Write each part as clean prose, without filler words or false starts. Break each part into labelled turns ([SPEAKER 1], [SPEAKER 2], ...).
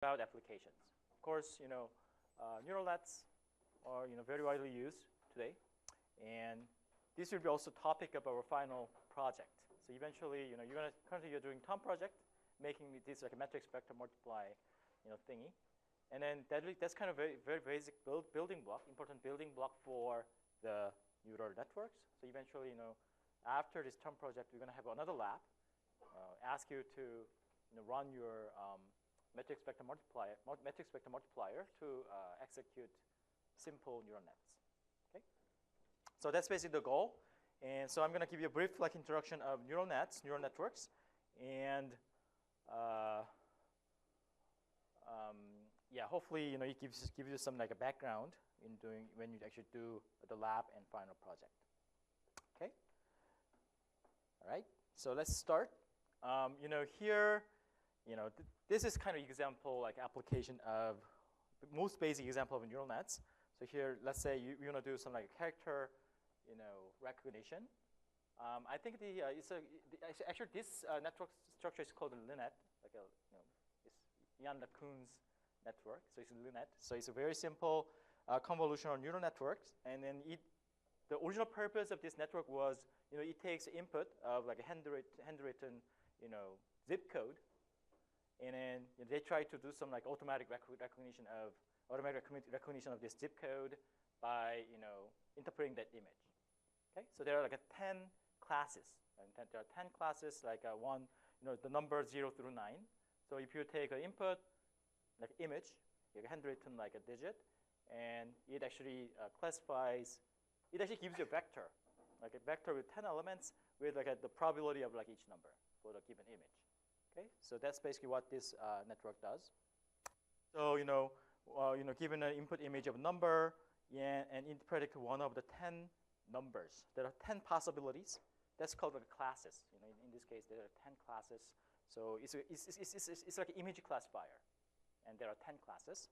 [SPEAKER 1] cloud applications. Of course, neural nets are very widely used today, and this will be also topic of our final project. So eventually, currently you're doing Tom project, making this like a matrix vector multiply, thingy, and then that's kind of very basic building block, important building block for the neural networks. So eventually, after this Tom project, we're going to have another lab, ask you to run your matrix vector multiplier to execute simple neural nets. Okay, so that's basically the goal. And so I'm going to give you a brief introduction of neural nets, neural networks, and yeah, hopefully it gives you some a background in doing when you actually do the lab and final project. Okay. All right. So let's start. Here, this is kind of example application of the most basic example of neural nets. So here, let's say you want to do some character, recognition. I think actually this network structure is called a LINET, it's Jan LeCun's network. So it's a LINET. So it's a very simple convolutional neural network, and then the original purpose of this network was, it takes input of a handwritten, zip code, and then they try to do some automatic recognition of this zip code by interpreting that image. Okay, so there are 10 classes. And there are 10 classes, the number 0 through 9. So if you take an input, image, handwritten a digit, and it actually classifies. It actually gives you a vector, a vector with 10 elements with the probability of each number for the given image. Okay, so that's basically what this network does. So given an input image of a number, and it predict one of the 10 numbers. There are 10 possibilities. That's called classes. In this case, there are 10 classes. So it's like an image classifier, and there are 10 classes.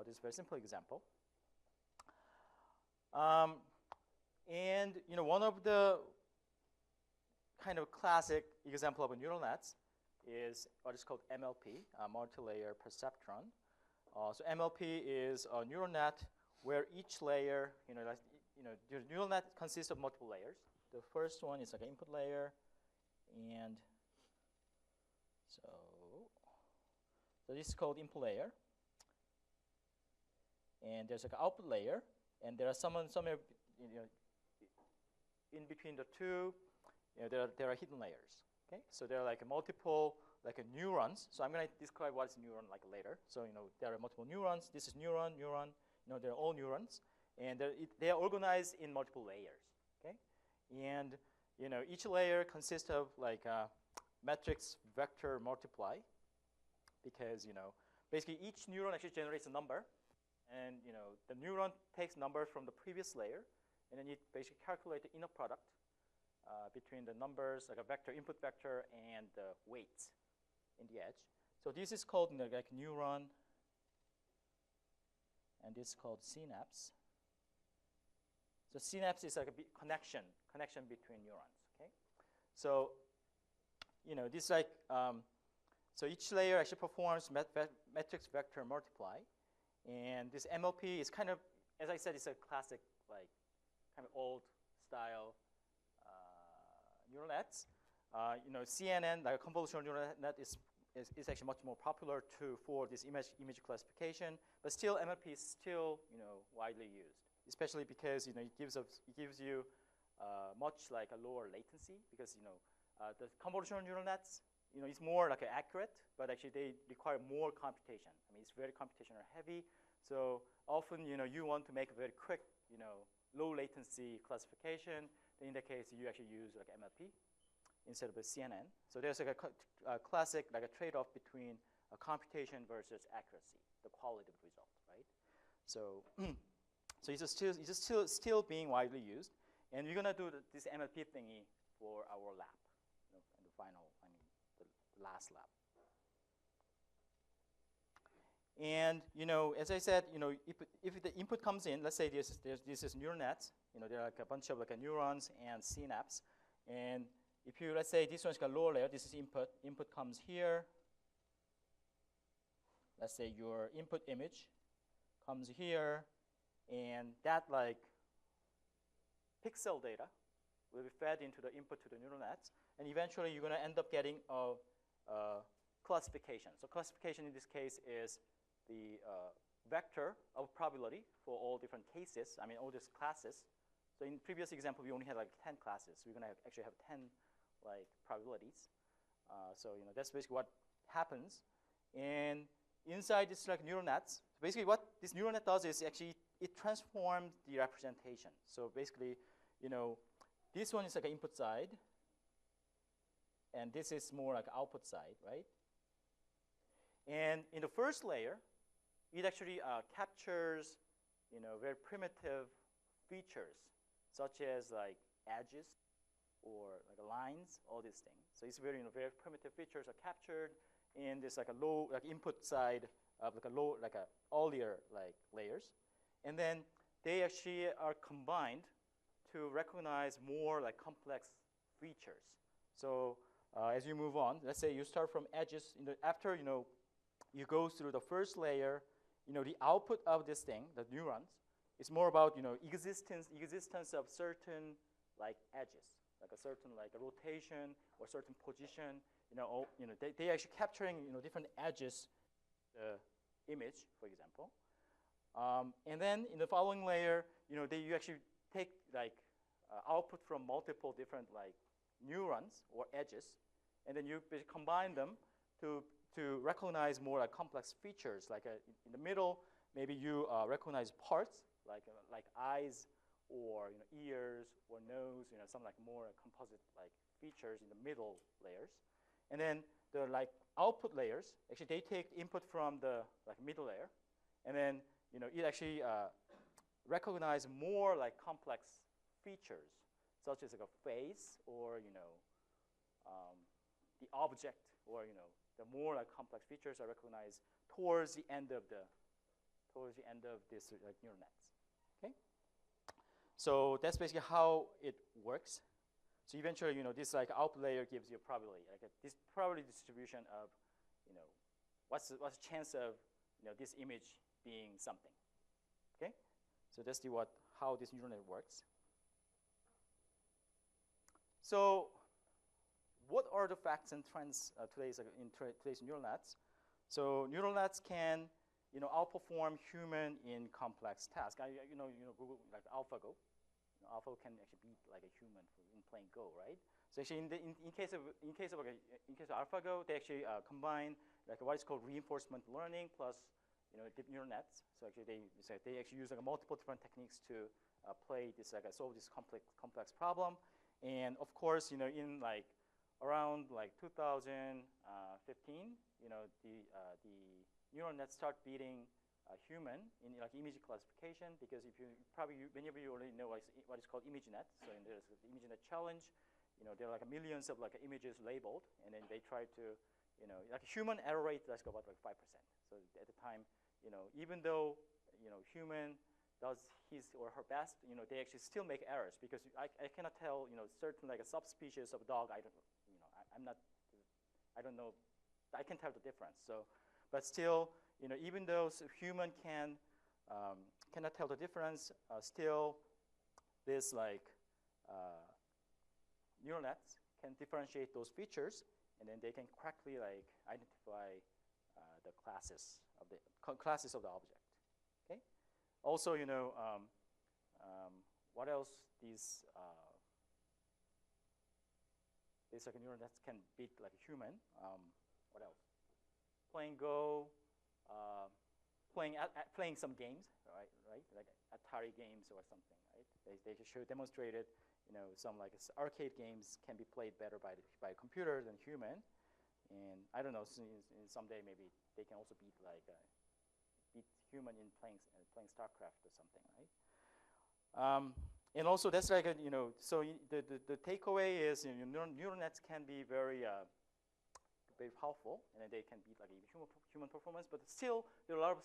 [SPEAKER 1] This is a very simple example. And one of the kind of classic example of a neural nets is what is called MLP, multi-layer perceptron. So MLP is a neural net where each layer, the neural net consists of multiple layers. The first one is an input layer, and so this is called input layer. And there's an output layer, and there are somewhere in between the two, there are hidden layers. Okay, so there are multiple neurons. So I'm going to describe what is a neuron later. So there are multiple neurons. This is neuron. They're all neurons, and they are organized in multiple layers. Okay, and each layer consists of matrix vector multiply, because basically each neuron actually generates a number, and the neuron takes numbers from the previous layer, and then it basically calculates the inner product between the numbers, a vector, input vector, and the weights in the edge. So this is called neuron, and this is called synapse. So synapse is a connection between neurons. Okay, so this so each layer actually performs matrix vector multiply, and this MLP is kind of, as I said, it's a classic kind of old style neural nets. CNN, convolutional neural net, is actually much more popular for this image classification, but still MLP is still widely used, especially because it gives you much a lower latency, because the convolutional neural nets it's more accurate, but actually they require more computation. I mean, it's very computational heavy, so often you want to make a very quick low latency classification. Then in that case, you actually use MLP instead of a CNN. So there's a classic a trade-off between computation versus accuracy, the quality of the result, right? So so it's still being widely used, and we're gonna do this MLP thingy for our lab, and the final, the last lab. And as I said, if the input comes in, let's say this is neural nets. There are a bunch of neurons and synapse. And if you, let's say this one's got lower layer, this is input. Input comes here. let's say your input image comes here, and that like pixel data will be fed into the input to the neural nets, and eventually you're going to end up getting a classification. So classification in this case is the vector of probability for all different cases, I mean all these classes. So in previous example, we only had like 10 classes. So we're going to actually have 10 like probabilities. So that's basically what happens. And inside this like neural nets, basically what this neural net does is actually it transforms the representation. So basically, this one is like an input side, and this is more like output side, right? And in the first layer, it actually captures, very primitive features, such as like edges or like lines, all these things. So it's very, very primitive features are captured in this like a low, like input side of like a low, like a earlier like layers, and then they actually are combined to recognize more like complex features. So as you move on, let's say you start from edges. After you go through the first layer, the output of this thing, the neurons, is more about existence of certain like edges, like a certain like a rotation or certain position. They actually capturing different edges, the image, for example. And then in the following layer, you actually take like output from multiple different like neurons or edges, and then you combine them to recognize more like complex features. Like in the middle, maybe you recognize parts like eyes or ears or nose, some like more composite like features in the middle layers. And then the like output layers, actually they take input from the like middle layer, and then it actually recognize more like complex features, such as like a face or the object, or the more like complex features are recognized towards the end of this like neural nets. Okay, so that's basically how it works. So eventually, this like output layer gives you a probability, like this probability distribution of, what's the chance of this image being something. Okay, so that's how this neural net works. So what are the facts and trends in today's neural nets? So neural nets can outperform human in complex tasks. Google like AlphaGo. Alpha can actually beat like a human in playing Go, right? So actually, in case of AlphaGo, they actually combine like what is called reinforcement learning plus deep neural nets. So actually, they actually use like multiple different techniques to play this solve this complex problem. And of course, in like around like 2015, the neural nets start beating human in like image classification, because many of you already know what is called ImageNet. So there's the ImageNet challenge. There are like millions of like images labeled, and then they try to, like human error rate, let's go about like 5%. So at the time, even though human does his or her best, they actually still make errors, because I cannot tell certain like a subspecies of dog. I don't know. I can tell the difference. So, but still, even though human cannot tell the difference, still this like neural nets can differentiate those features, and then they can correctly like identify the classes of the object. Okay. Also, what else these like neural nets can beat like a human? What else? Playing Go, playing some games, right? Like Atari games or something, right? They demonstrated, some like arcade games can be played better by a computer than human, and I don't know. Someday maybe they can also beat human in playing StarCraft or something, right? And also that's like so the takeaway is neural nets can be very powerful, and then they can beat like human performance, but still there are a lot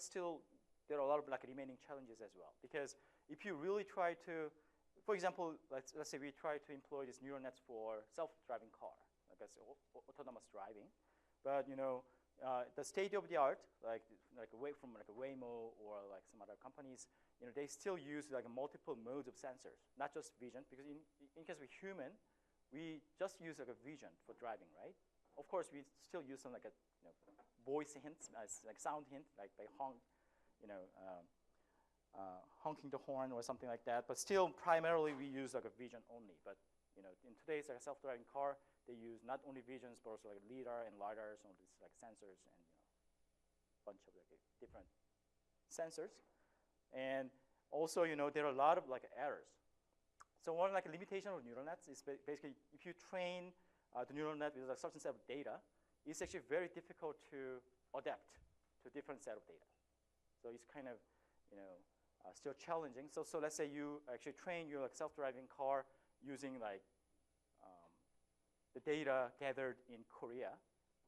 [SPEAKER 1] of like remaining challenges as well. Because if you really try to, for example, let's say we try to employ these neural nets for self-driving car, like I say, autonomous driving, but the state of the art, like away from like a Waymo or like some other companies, they still use like multiple modes of sensors, not just vision, because in case of human, we just use like a vision for driving, right? Of course, we still use some like a voice hints, like sound hint, like by honking the horn or something like that. But still, primarily we use like a vision only. But in today's like a self-driving car, they use not only visions but also like lidar and lidars and all these like sensors and bunch of like different sensors. And also, there are a lot of like errors. So one like limitation of neural nets is basically if you train the neural net with a certain set of data, it's actually very difficult to adapt to different set of data. So it's kind of still challenging. So let's say you actually train your like self-driving car using like the data gathered in Korea,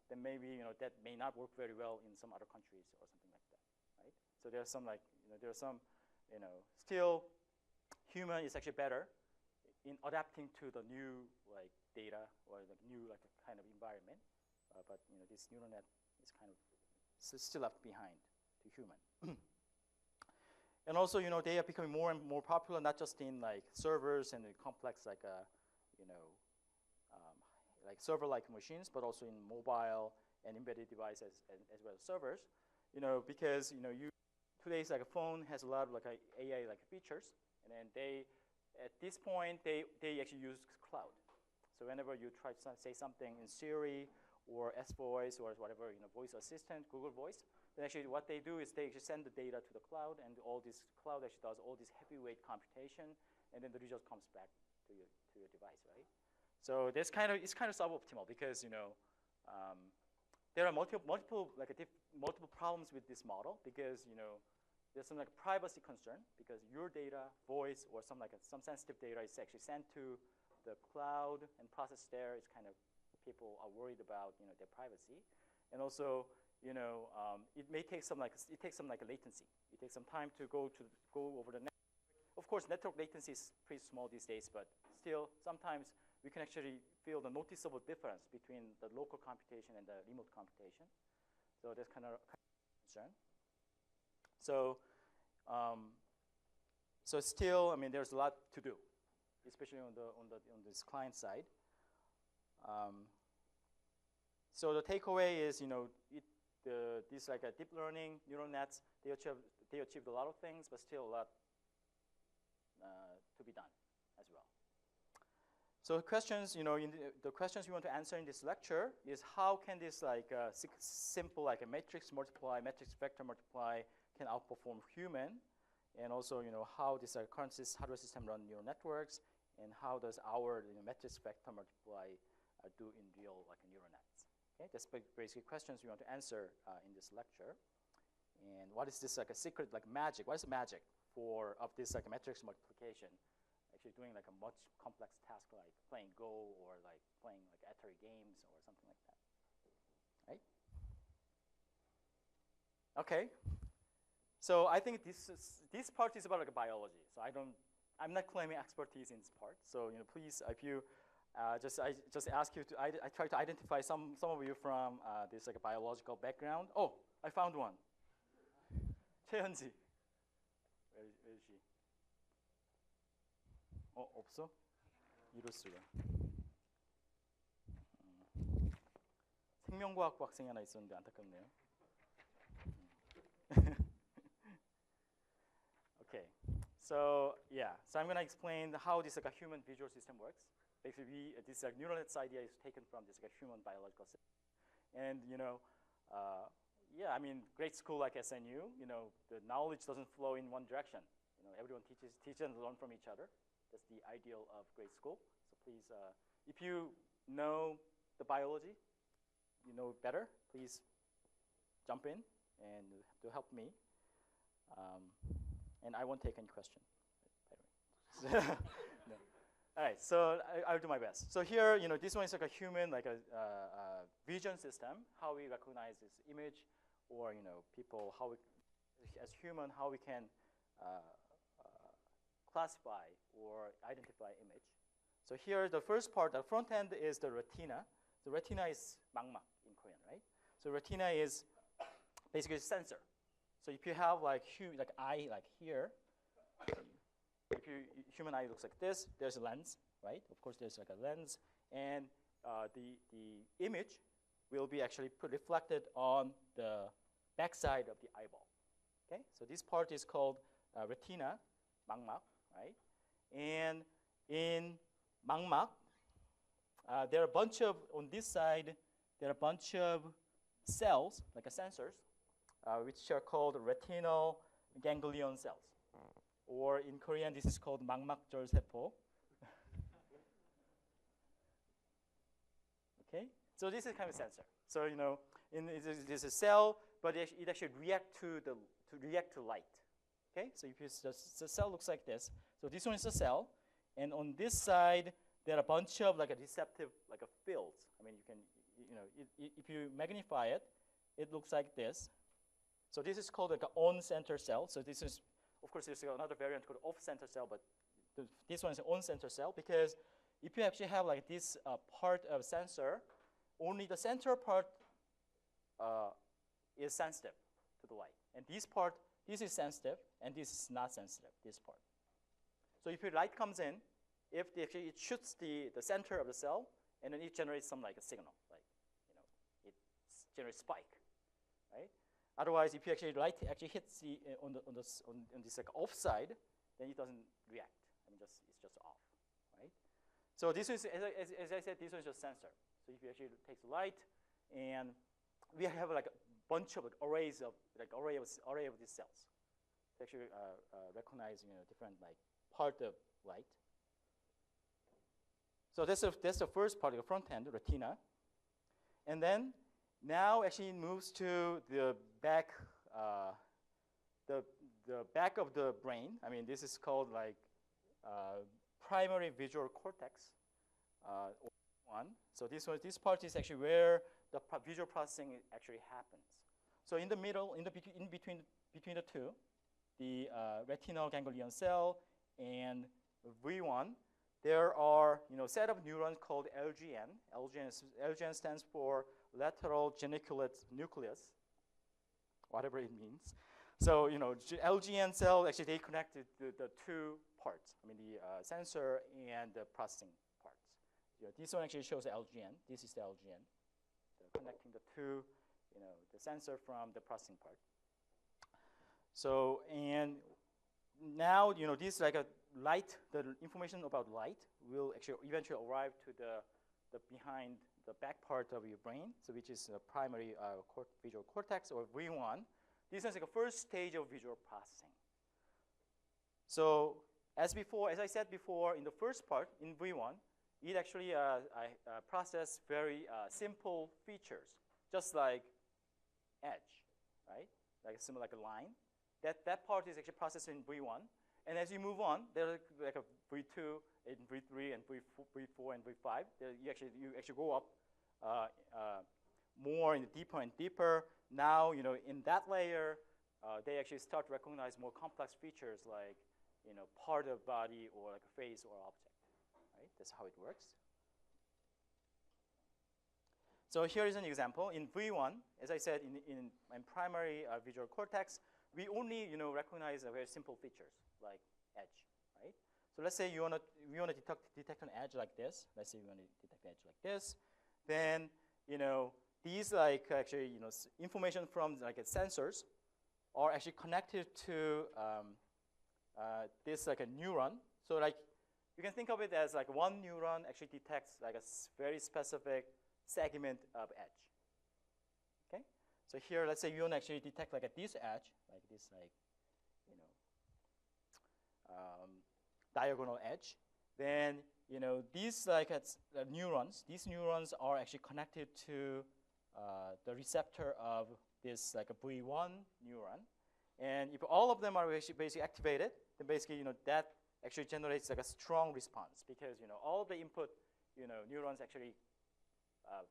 [SPEAKER 1] then maybe that may not work very well in some other countries or something like that, right? So there's some like there's some still human is actually better in adapting to the new like data or the new like kind of environment, but this neural net is kind of still left behind to human. And also they are becoming more and more popular, not just in like servers and complex like like server-like machines, but also in mobile and embedded devices as well as servers. Because today's like a phone has a lot of like AI like features, and then at this point they actually use cloud. So whenever you try to say something in Siri or S-Voice or whatever voice assistant, Google Voice, then actually what they do is they actually send the data to the cloud, and all this cloud actually does all this heavyweight computation, and then the result comes back to your device, right? So it's kind of suboptimal because there are multiple problems with this model because there's some like privacy concern because your data, voice, or some sensitive data is actually sent to the cloud and processed there. It's kind of people are worried about their privacy, and also it may take some latency. It takes some time to go over the network. Of course, network latency is pretty small these days, but still sometimes we can actually feel the noticeable difference between the local computation and the remote computation. So that's kind of concern. So, so still, I mean, there's a lot to do, especially on this client side. So the takeaway is, these like deep learning neural nets, they achieved a lot of things, but still a lot to be done as well. So questions, the questions we want to answer in this lecture is how can this like simple like a matrix multiply, matrix vector multiply can outperform human, and also how this current hardware system run neural networks, and how does our matrix vector multiply do in real like neural nets. Okay, that's basically questions we want to answer in this lecture. And what is this like a secret like magic? What is the magic of this like matrix multiplication? Actually doing like a much complex task like playing Go or like playing like Atari games or something like that, right? Okay, so I think this part is about like biology. So I'm not claiming expertise in this part. So please, if you I just ask you to I try to identify some of you from this like a biological background. Oh, I found one. 최현지. Where is she? 없어? 이럴 수가. 생명과학부 학생이 하나 있었는데 안타깝네요. Okay, so yeah, so I'm going to explain how this like a human visual system works. Basically, this like neural nets idea is taken from this like a human biological system, and yeah, I mean, great school like SNU, the knowledge doesn't flow in one direction. Everyone teaches and learn from each other. That's the ideal of great school. So please, if you know the biology, better, please jump in and to help me. And I won't take any question. No. All right, so I'll do my best. So here, this one is like a human, like a vision system, how we recognize this image, or people, as human, how we can classify or identify image. So here, the first part, the front end is the retina. The retina is 망막 in Korean, right? So So retina is basically a sensor. So if you have like eye like here, if human eye looks like this, there's a lens, right? Of course, there's like a lens, and the image will be actually reflected on the backside of the eyeball. Okay, so this part is called retina, 망막, right? And in 망막, there are a bunch of, on this side, there are a bunch of cells, like sensors, which are called retinal ganglion cells. Or in Korean, this is called 망막절세포. Okay, so this is kind of a sensor. So there's a cell, but it actually react to light. Okay, so if the cell looks like this, so this one is a cell, and on this side there are a bunch of like a receptive like a fields. I mean, you can if you magnify it, it looks like this. So this is called like an on-center cell. So this is, of course, there's another variant called off-center cell, but this one is an on-center cell because if you actually have like this part of sensor, only the center part is sensitive to the light, and this is sensitive, and this is not sensitive, this part. So if your light comes in, if it shoots the center of the cell, and then it generates some like a signal, like it generates spike, right? Otherwise, if you light actually hits on this like off side, then it doesn't react. I mean, it's just off, right? So this is, as I said, this is just sensor. So if you actually take the light, and we have like a bunch of like array of these cells to actually recognize different like part of light. So that's the first part of the front end, retina, and then now actually it moves to the back, the back of the brain. I mean, this is called like primary visual cortex. One. So this part is actually where the visual processing actually happens. So in the middle, in between the two, the retinal ganglion cell and V1, there are set of neurons called LGN. LGN stands for lateral geniculate nucleus, whatever it means. So LGN cell actually they connected the two parts. I mean the sensor and the processing parts. This one actually shows the LGN. This is the LGN, connecting the two, the sensor from the processing part. So and now this like a light, the information about light will actually eventually arrive to the behind the back part of your brain, so which is the primary visual cortex or V1. This is like a first stage of visual processing. So as I said before, in the first part in V1, it actually process very simple features, just like edge, right? Like similar like a line. That part is actually processed in V1. And as you move on, there's like a V2 and V3 and V4 and V5. You actually go up more and deeper and deeper. Now, in that layer, they actually start to recognize more complex features like, part of body or like a face or object. Right? That's how it works. So here is an example. In V1, as I said, in primary visual cortex, we only recognize very simple features like edge, right? So let's say we want to detect an edge like this. Let's say we want to detect an edge like this. Then these like actually information from like sensors are actually connected to this like a neuron. So like you can think of it as like one neuron actually detects like a very specific segment of edge. Okay. So here, let's say you want to actually detect like this edge, like this like diagonal edge. Then these like neurons. These neurons are actually connected to the receptor of this like a V1 neuron. And if all of them are basically activated, then basically that actually generates like a strong response because all of the input neurons actually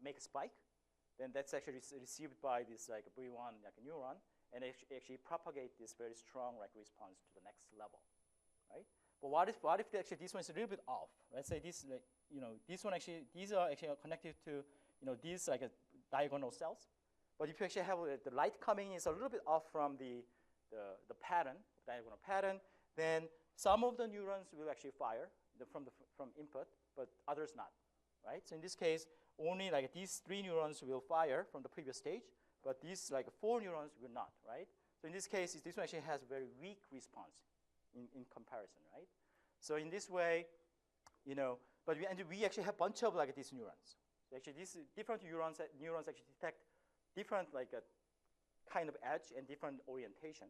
[SPEAKER 1] make a spike. Then that's actually received by this like V1 like a neuron, and actually propagate this very strong like response to the next level, right? But what if actually this one is a little bit off? Let's say this like this one actually these are actually connected to these like diagonal cells. But if you actually have the light coming in is a little bit off from the pattern, diagonal pattern, then some of the neurons will actually fire from input, but others not, right? So in this case, only like these 3 neurons will fire from the previous stage, but these like 4 neurons will not, right? So in this case, this one actually has a very weak response in comparison, right? So in this way, but we actually have a bunch of like these neurons. So actually, these different neurons actually detect different like a kind of edge and different orientation.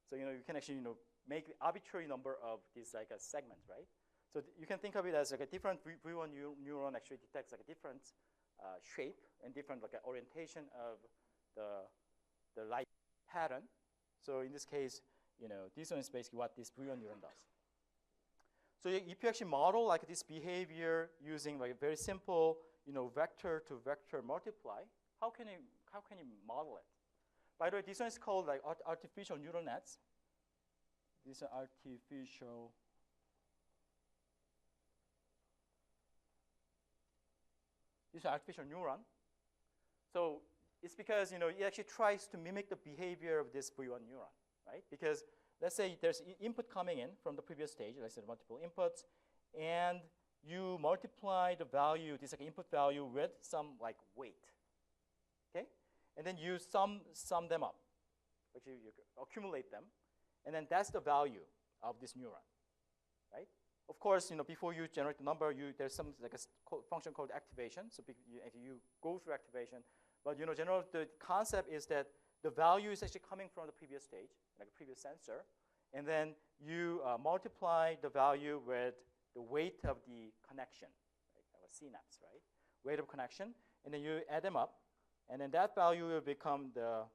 [SPEAKER 1] So you can actually make the arbitrary number of these like segments, right? So you can think of it as like a different V1 neuron actually detects like a different shape and different like orientation of the light pattern. So in this case, this one is basically what this V1 neuron does. So if you actually model like this behavior using like a very simple, vector to vector multiply, how can you model it? By the way, this one is called like artificial neural nets. These are artificial neuron. So it's because it actually tries to mimic the behavior of this V1 neuron, right? Because let's say there's input coming in from the previous stage, let's say multiple inputs, and you multiply the value, this like input value with some like weight, okay? And then you sum them up, which you accumulate them, and then that's the value of this neuron, right? Of course, before you generate the number, there's some like a function called activation. So you go through activation, but generally the concept is that the value is actually coming from the previous stage, like a previous sensor, and then you multiply the value with the weight of the connection, right? Of a synapse, right? Weight of connection, and then you add them up, and then that value will become the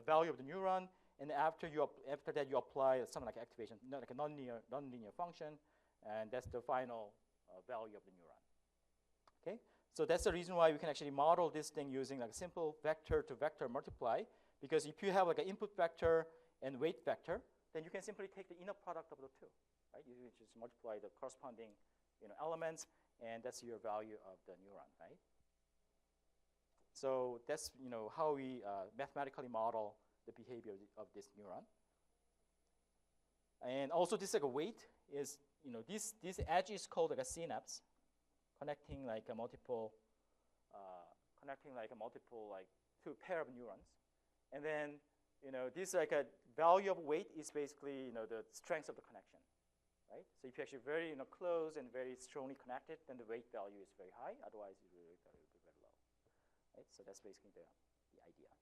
[SPEAKER 1] value of the neuron. And after that, you apply something like activation, like a nonlinear function, and that's the final value of the neuron. Okay, so that's the reason why we can actually model this thing using like a simple vector to vector multiply. Because if you have like an input vector and weight vector, then you can simply take the inner product of the two, right? You just multiply the corresponding elements, and that's your value of the neuron, right? So that's how we mathematically model the behavior of this neuron. And also this like a weight is, this edge is called like a synapse, connecting like a multiple two pair of neurons. And then, this like a value of weight is basically, the strength of the connection, right? So if you're actually very, close and very strongly connected, then the weight value is very high. Otherwise, the weight value will be very low, right? So that's basically the idea.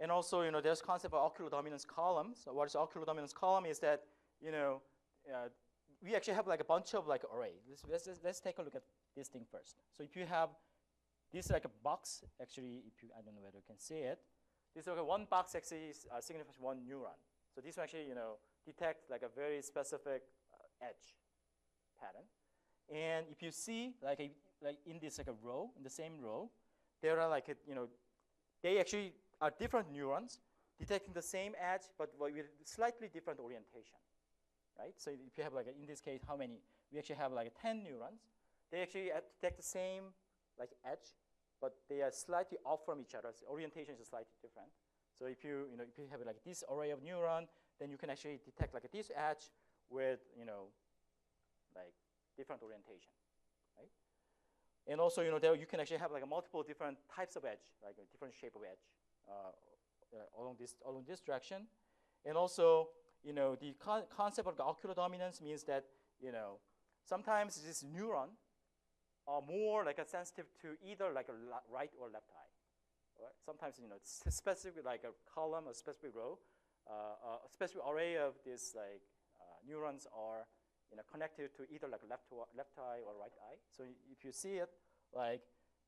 [SPEAKER 1] And also, there's concept of ocular dominance column. So what is ocular dominance column is that, we actually have like a bunch of like arrays. Let's take a look at this thing first. So if you have this like a box, actually, I don't know whether you can see it. This like one box actually signifies one neuron. So this one actually, detects like a very specific edge pattern. And if you see like in this like a row, in the same row, there are like they actually are different neurons detecting the same edge, but with slightly different orientation, right? So if you have like, in this case, how many? We actually have like 10 neurons. They actually detect the same like edge, but they are slightly off from each other. So orientation is slightly different. So if you have like this array of neuron, then you can actually detect like this edge with like different orientation, right? And also there you can actually have like a multiple different types of edge, like a different shape of edge along this direction. And also the concept of the ocular dominance means that sometimes this neuron are more like sensitive to either like a right or left eye. Right? Sometimes it's specific like a column, a specific row, a specific array of these like neurons are connected to either like left eye or right eye. So if you see it, like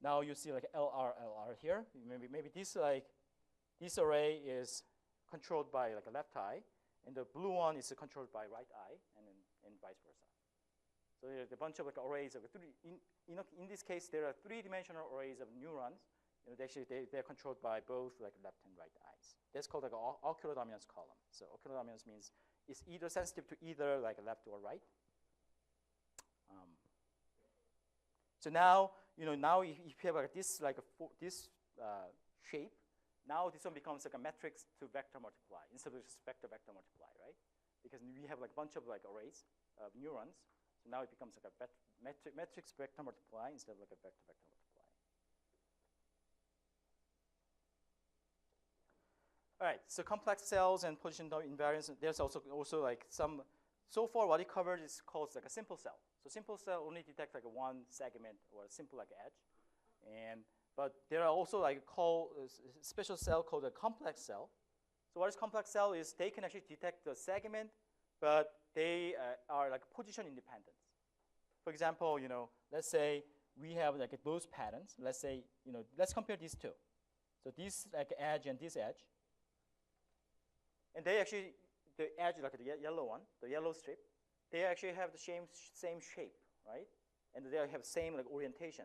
[SPEAKER 1] now you see like LR here. Maybe this array is controlled by like a left eye, and the blue one is controlled by right eye, and vice versa. So there's a bunch of like arrays of in this case there are three-dimensional arrays of neurons. They're controlled by both like left and right eyes. That's called like an ocular dominance column. So ocular dominance means it's either sensitive to either like left or right. So now, now if you have like this, this shape, now this one becomes like a matrix to vector multiply instead of just vector multiply, right? Because we have like a bunch of like arrays of neurons. So now it becomes like a matrix vector multiply instead of like a vector multiply. All right, so complex cells and position invariance. There's also like some. So far, what it covered is called like a simple cell. So simple cell only detects like a one segment or a simple like edge, but there are also like a special cell called a complex cell. So what is complex cell is they can actually detect the segment, but they are like position independent. For example, let's say we have like those patterns. Let's say let's compare these two. So this like edge and this edge. And they actually, the edge, like the yellow one, the yellow strip, they actually have the same shape, right? And they have same like orientation.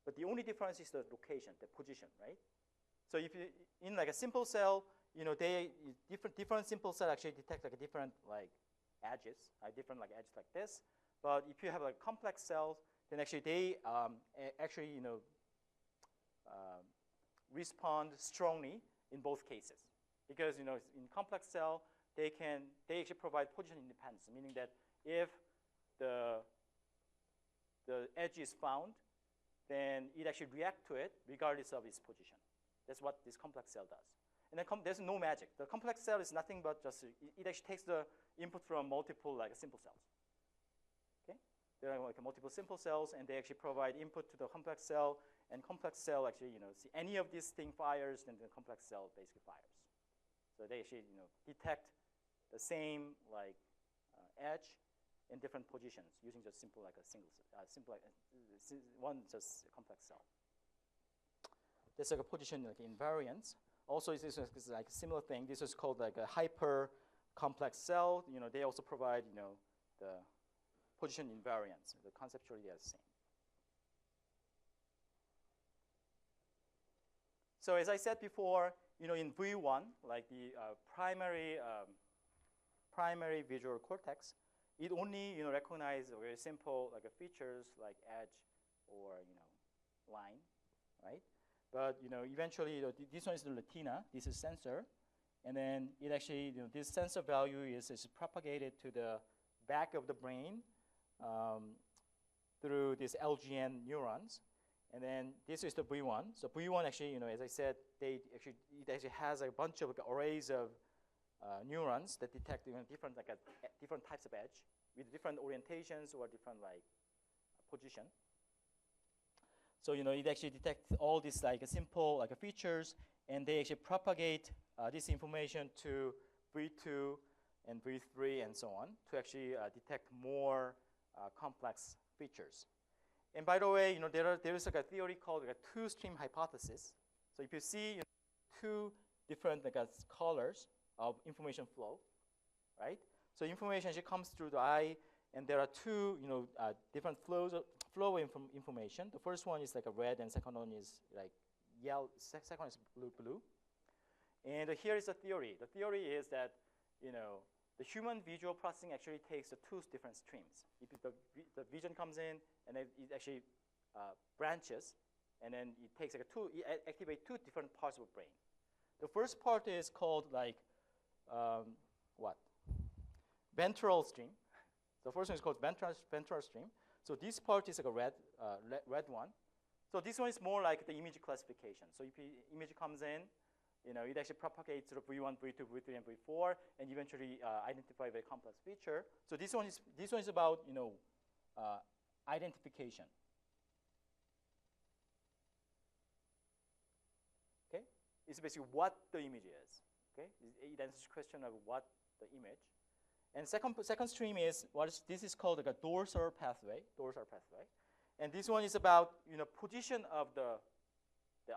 [SPEAKER 1] But the only difference is the location, the position, right? So if you, in like a simple cell, different simple cell actually detect like a different like edges, different like edges like this. But if you have like complex cells, then actually they respond strongly in both cases. Because in complex cell, they actually provide position independence, meaning that if the edge is found, then it actually reacts to it regardless of its position. That's what this complex cell does. And then there's no magic. The complex cell is nothing but just it actually takes the input from multiple like simple cells. Okay, there are like multiple simple cells, and they actually provide input to the complex cell. And complex cell actually see any of these thing fires, then the complex cell basically fires. So they actually, detect the same like edge in different positions using just simple like a one just complex cell. There's like a position like invariance. Also, this is like a similar thing. This is called like a hyper complex cell. They also provide the position invariance. The conceptually they are the same. So as I said before, in V1, like the primary visual cortex, it only recognizes very simple like features like edge or line, right? But eventually this one is the retina. This is sensor, and then it actually this sensor value is propagated to the back of the brain through these LGN neurons. And then this is the V1. So V1 actually, as I said, it actually has a bunch of arrays of neurons that detect different types of edge with different orientations or different like position. So it actually detects all these like simple like features, and they actually propagate this information to V2 and V3 and so on to actually detect more complex features. And by the way, there is like a theory called like a two-stream hypothesis. So if you see two different like colors of information flow, right? So information actually comes through the eye, and there are two different flow of information. The first one is like a red, and second one is like yellow. Second one is blue. And here is the theory. The theory is that the human visual processing actually takes the two different streams. If the vision comes in, and then it actually branches, and then it takes like it activates two different parts of the brain. The first part is called like ventral stream. The first one is called ventral stream. So this part is like a red one. So this one is more like the image classification. So if the image comes in, it actually propagates to the V1, V2, V3, and V4, and eventually identify a very complex feature. So this one is about identification. Okay, it's basically what the image is. Okay, it answers the question of what the image. And second stream is this is called like a dorsal pathway. And this one is about position of the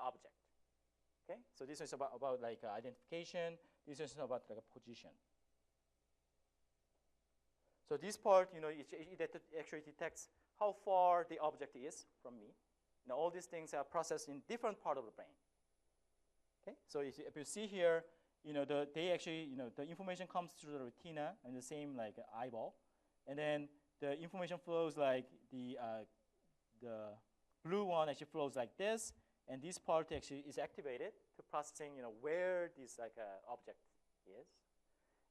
[SPEAKER 1] object. Okay, so this is about like identification. This is about like a position. So this part, it actually detects how far the object is from me. All these things are processed in different part of the brain. Okay, so if you see here, they actually, the information comes through the retina and the same like eyeball, and then the information flows like the blue one actually flows like this, and this part actually is activated to processing, where this like object is,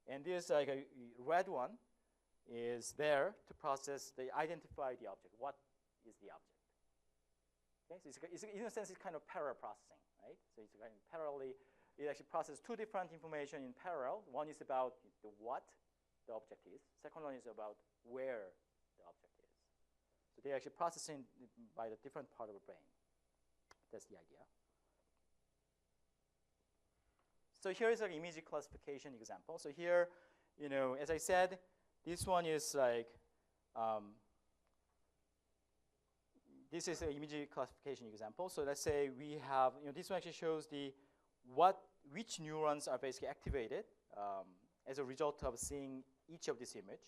[SPEAKER 1] and this like a red one is there to process identify the object. What is the object? Okay, so it's in a sense it's kind of parallel processing, right? So it's kind of parallelly, it actually processes two different information in parallel. One is about the what the object is. Second one is about where the object is. So they're actually processing by the different part of the brain. That's the idea. So here is an image classification example. So here, as I said, this one is like, this is an image classification example. So let's say we have, this one actually shows which neurons are basically activated as a result of seeing each of this image.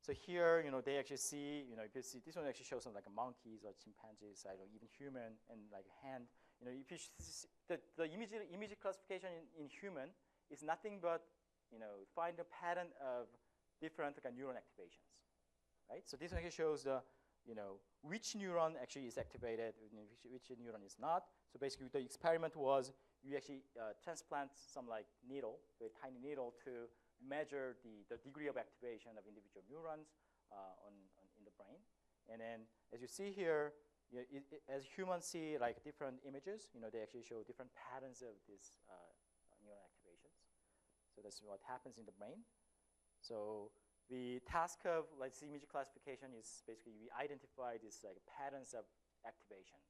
[SPEAKER 1] So here, they actually see, if you see, this one actually shows some like monkeys or chimpanzees, even human, and like a hand. If you see the image classification in human is nothing but, find a pattern of different neuron activations, right? So this one actually shows the, which neuron actually is activated, which neuron is not. So basically, the experiment was you actually transplant some like needle, a tiny needle, to measure the degree of activation of individual neurons in the brain. And then, as you see here, as humans see like different images, they actually show different patterns of these neuron activations. So that's what happens in the brain. So the task of image classification is basically we identify these like patterns of activation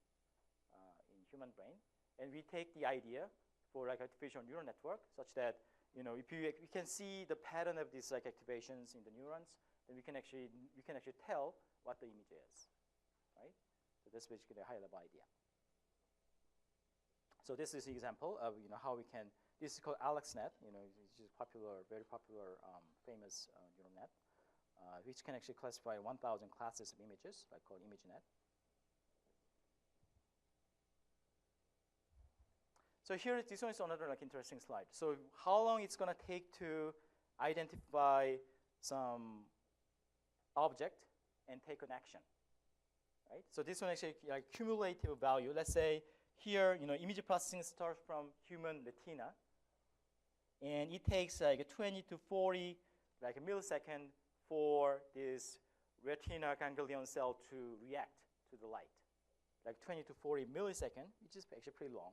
[SPEAKER 1] in human brain, and we take the idea for like artificial neural network such that if we can see the pattern of these like activations in the neurons, then we can actually tell what the image is, right? So that's basically the high level idea. So this is an example of how we can. This is called AlexNet. Which is popular, very popular, famous neural net, which can actually classify 1,000 classes of images, called ImageNet. So here, this one is another interesting slide. So how long it's going to take to identify some object and take an action, right? So this one actually cumulative value. Let's say here, image processing starts from human retina, and it takes like 20 to 40 like a millisecond for this retina ganglion cell to react to the light, like 20 to 40 milliseconds, which is actually pretty long.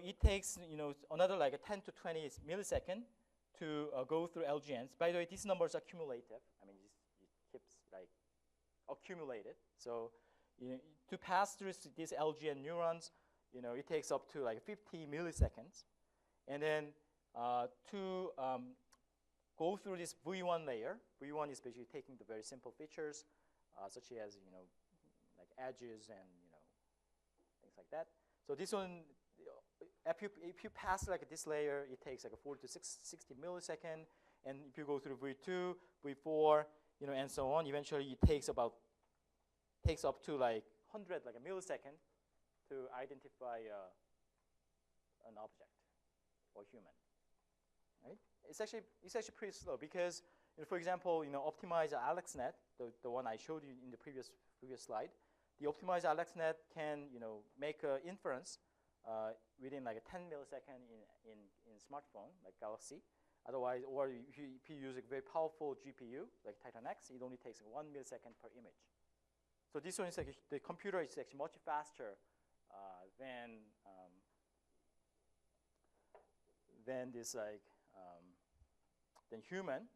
[SPEAKER 1] It takes another like a 10 to 20 milliseconds to go through LGNs. By the way, these numbers are cumulative. I mean, it keeps like accumulated. So to pass through these LGN neurons, it takes up to like 50 milliseconds, and then to go through this V1 layer. V1 is basically taking the very simple features, such as like edges and things like that. So this one, if you pass like this layer, it takes like a 40 to 60 milliseconds, and if you go through V2, V4, and so on, eventually it takes up to like 100 like a millisecond to identify an object or human, right? It's actually pretty slow because, for example, optimize AlexNet, the one I showed you in the previous slide. The optimized AlexNet can, make an inference within like a 10 millisecond in smartphone like Galaxy. Otherwise, or if you use a very powerful GPU like Titan X, it only takes 1 millisecond per image. So this one is like the computer is actually much faster than this like than human.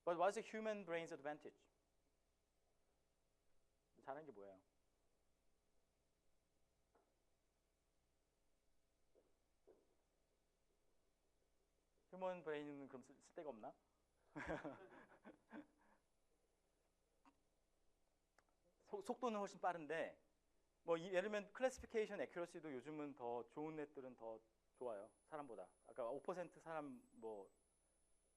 [SPEAKER 1] But what's the human brain's advantage? 잘하는 게 뭐예요? 휴먼 브레인은 그럼 쓸데가 없나? 속도는 훨씬 빠른데 예를 들면 클래시피케이션 애큐러시도 요즘은 더 좋은 애들은 더 좋아요. 사람보다. 아까 5% 사람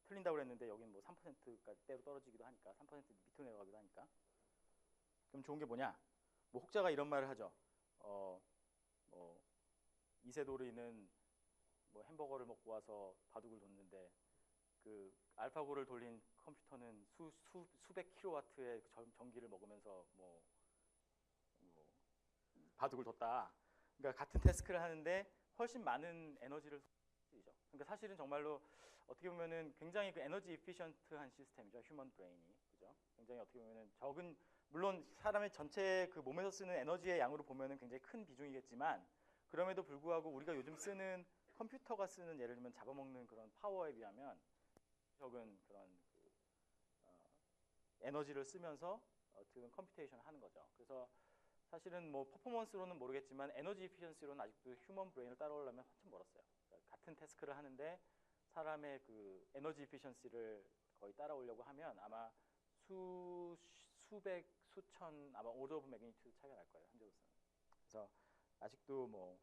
[SPEAKER 1] 틀린다고 그랬는데 여기는 3%대로 떨어지기도 하니까 3% 밑으로 내려가기도 하니까. 그럼 좋은 게 뭐냐? 혹자가 이런 말을 하죠. 이세돌이는 햄버거를 먹고 와서 바둑을 뒀는데 그 알파고를 돌린 컴퓨터는 수백 킬로와트의 전기를 먹으면서 바둑을 뒀다. 그러니까 같은 태스크를 하는데 훨씬 많은 에너지를 쓰이죠. 그러니까 사실은 정말로 어떻게 보면은 굉장히 그 에너지 이피션트한 시스템이죠. 휴먼 브레인이. 그죠? 굉장히 어떻게 보면은 적은, 물론 사람의 전체 그 몸에서 쓰는 에너지의 양으로 보면은 굉장히 큰 비중이겠지만, 그럼에도 불구하고 우리가 요즘 쓰는 컴퓨터가 쓰는, 예를 들면 잡아먹는 그런 파워에 비하면 적은 그런 그 에너지를 쓰면서 어떻게 보면 컴퓨테이션을 하는 거죠. 그래서 사실은 뭐 퍼포먼스로는 모르겠지만 에너지 이피션시로는 아직도 휴먼 브레인을 따라오려면 한참 멀었어요. 그러니까 같은 태스크를 하는데 사람의 그 에너지 이피션시를 거의 따라오려고 하면 아마 수백, 수천, 아마 오더 오브 매그니튜드 차이가 날 거예요, 현재로서는. 그래서 아직도 뭐,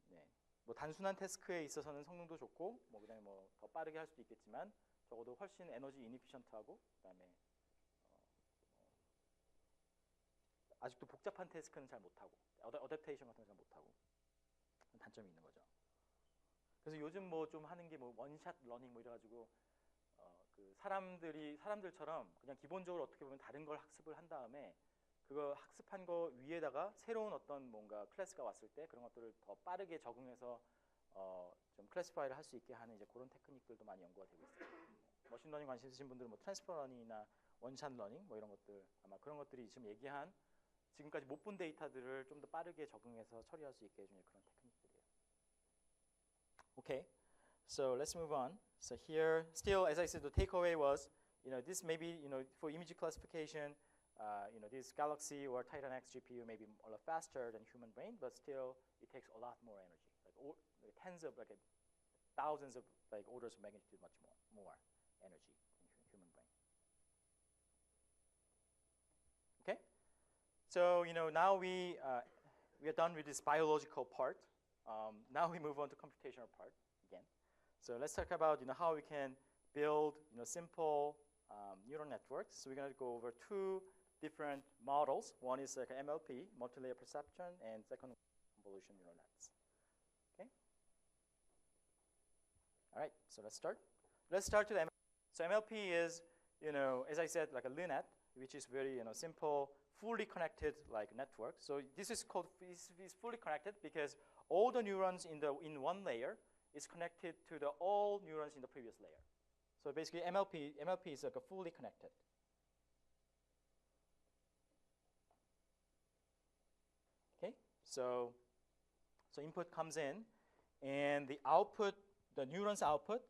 [SPEAKER 1] 네, 뭐 단순한 태스크에 있어서는 성능도 좋고, 뭐 그다음에 뭐 더 빠르게 할 수도 있겠지만 적어도 훨씬 에너지 이니피션트하고, 그다음에 아직도 복잡한 태스크는 잘 못하고, 어댑테이션 같은 거 잘 못하고, 단점이 있는 거죠. 그래서 요즘 뭐 좀 하는 게 뭐 원샷 러닝 뭐 이래가지고 그 사람들처럼 그냥 기본적으로 어떻게 보면 다른 걸 학습을 한 다음에 그거 학습한 거 위에다가 새로운 어떤 뭔가 클래스가 왔을 때 그런 것들을 더 빠르게 적응해서 좀 클래시파이를 할 수 있게 하는 이제 그런 테크닉들도 많이 연구가 되고 있어요. 머신러닝 관심 있으신 분들은 뭐 트랜스퍼 러닝이나 원샷 러닝 뭐 이런 것들, 아마 그런 것들이 지금 얘기한 지금까지 못 본 데이터들을 좀 더 빠르게 적응해서 처리할 수 있게 해주는 그런 테크닉들이에요. Okay, so let's move on. So here, still, as I said, the takeaway was, this may be, for image classification, this Galaxy or Titan X GPU may be a lot faster than human brain, but still, it takes a lot more energy, like tens of, like thousands of, like orders of magnitude, much more energy than human brain. Okay, so now we are done with this biological part. Now we move on to computational part again. So let's talk about how we can build simple neural networks. So we're going to go over two different models. One is like MLP, multi-layer perception, and second convolution neural nets. Okay. All right. So let's start. Let's start with MLP. So MLP is as I said, like a LUNet, which is very simple, fully connected like network. So this is called is fully connected because all the neurons in one layer is connected to all neurons in the previous layer. So basically MLP is like a fully connected. Okay, so input comes in, and the output, the neuron's output,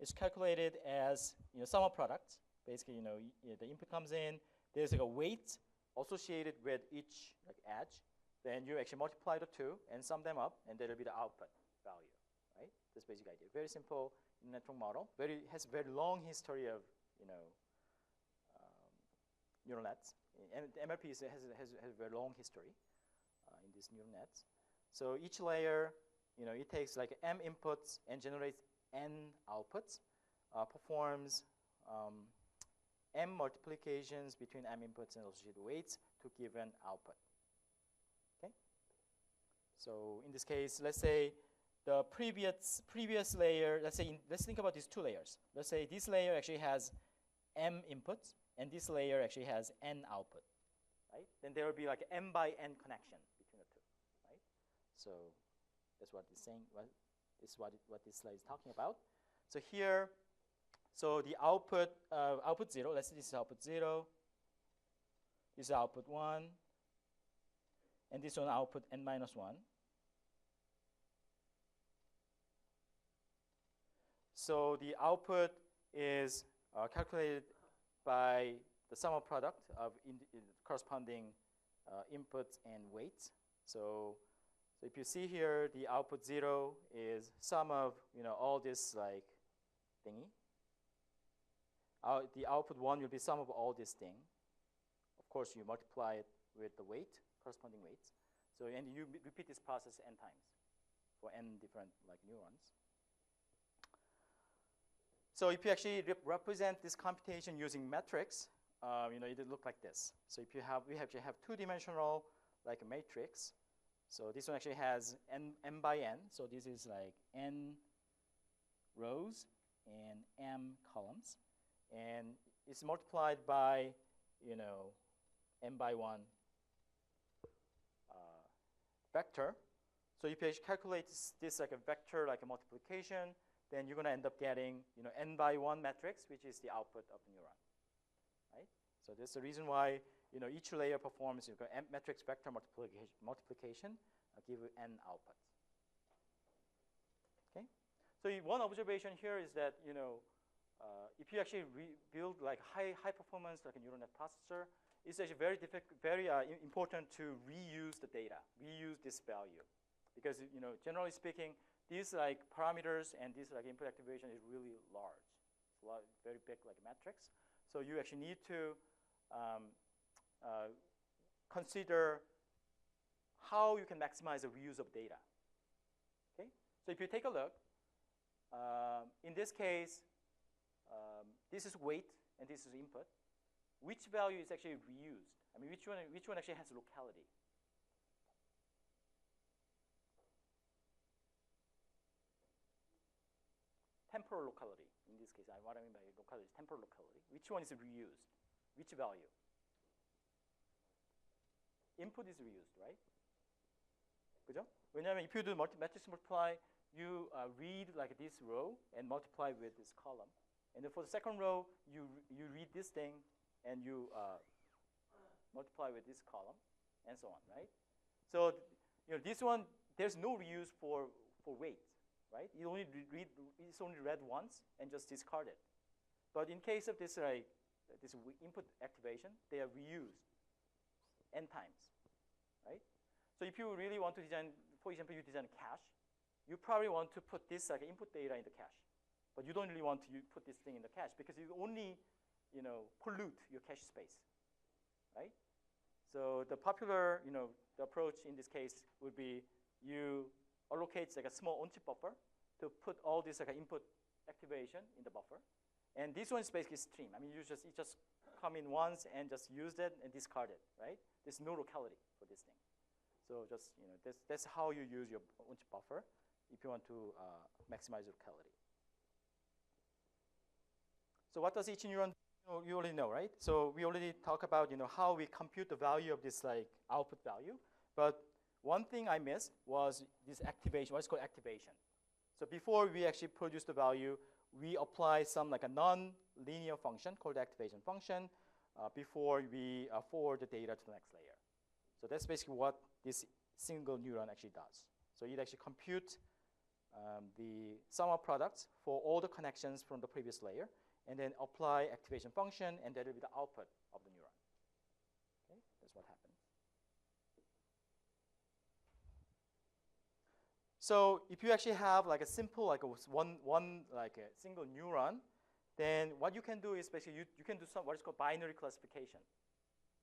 [SPEAKER 1] is calculated as sum of products. Basically, the input comes in. There's like a weight associated with each like edge. Then you actually multiply the two and sum them up, and that'll be the output value, right? That's basic idea. Very simple network model. Has very long history of neural nets. And MLP has a very long history in these neural nets. So each layer, it takes like m inputs and generates n outputs. Performs m multiplications between m inputs and associated weights to give an output. Okay. So in this case, let's say the previous layer. Let's think about these two layers. Let's say this layer actually has m inputs, and this layer actually has n output, right? Then there will be like m by n connection between the two, right? So that's what it's saying. What this slide is talking about. So here, so the output 0. Let's say this is output 0. This is output 1, and this one output n minus 1. So the output is calculated by the sum of product of corresponding inputs and weights. So if you see here, the output 0 is sum of all this like thingy. The output 1 will be sum of all this thing. Of course, you multiply it with the weight, corresponding weights. So and you repeat this process n times for n different like neurons. So if you actually represent this computation using metrics, it will look like this. So if we actually have two-dimensional like a matrix. So this one actually has n by n. So this is like n rows and m columns, and it's multiplied by n by 1 vector. So if you actually calculate this like a vector, like a multiplication, then you're going to end up getting, n by 1 matrix, which is the output of the neuron, right? So this is the reason why, each layer performs matrix vector multiplication, give you n outputs. Okay. So one observation here is that, if you actually build like high performance like a neural net processor, it's actually very important to reuse the data, reuse this value, because generally speaking, these like parameters and this like input activation is really large. It's very big like matrix. So you actually need to consider how you can maximize the reuse of data. Okay. So if you take a look, in this case, this is weight and this is input. Which value is actually reused? I mean, which one actually has locality? Temporal locality, in this case. What I mean by locality is temporal locality. Which one is reused? Which value? Input is reused, right? 그죠? 왜냐하면 if you do matrix multiply, you read like this row and multiply with this column. And then for the second row, you read this thing and you multiply with this column and so on, right? So this one, there's no reuse for weight. Right? You only it's only read once and just discard it. But in case of this this input activation, they are reused n times, right? So if you really want to design, for example, you design a cache, you probably want to put this like input data in the cache, but you don't really want to put this thing in the cache because you only pollute your cache space, right? So the popular the approach in this case would be you allocate like a small on-chip buffer to put all this like input activation in the buffer, and this one is basically stream. I mean, you just come in once and just use it and discard it, right? There's no locality for this thing. So just that's how you use your on-chip buffer if you want to maximize locality. So what does each neuron do? You already know, right? So we already talked about how we compute the value of this like output value, but one thing I missed was this activation, what's called activation. So before we actually produce the value, we apply some like a non-linear function called the activation function before we forward the data to the next layer. So that's basically what this single neuron actually does. So it actually computes the sum of products for all the connections from the previous layer, and then apply activation function, and that will be the output of the neuron. Okay, that's what happens. So if you actually have like a simple like a single neuron, then what you can do is basically you can do what is called binary classification,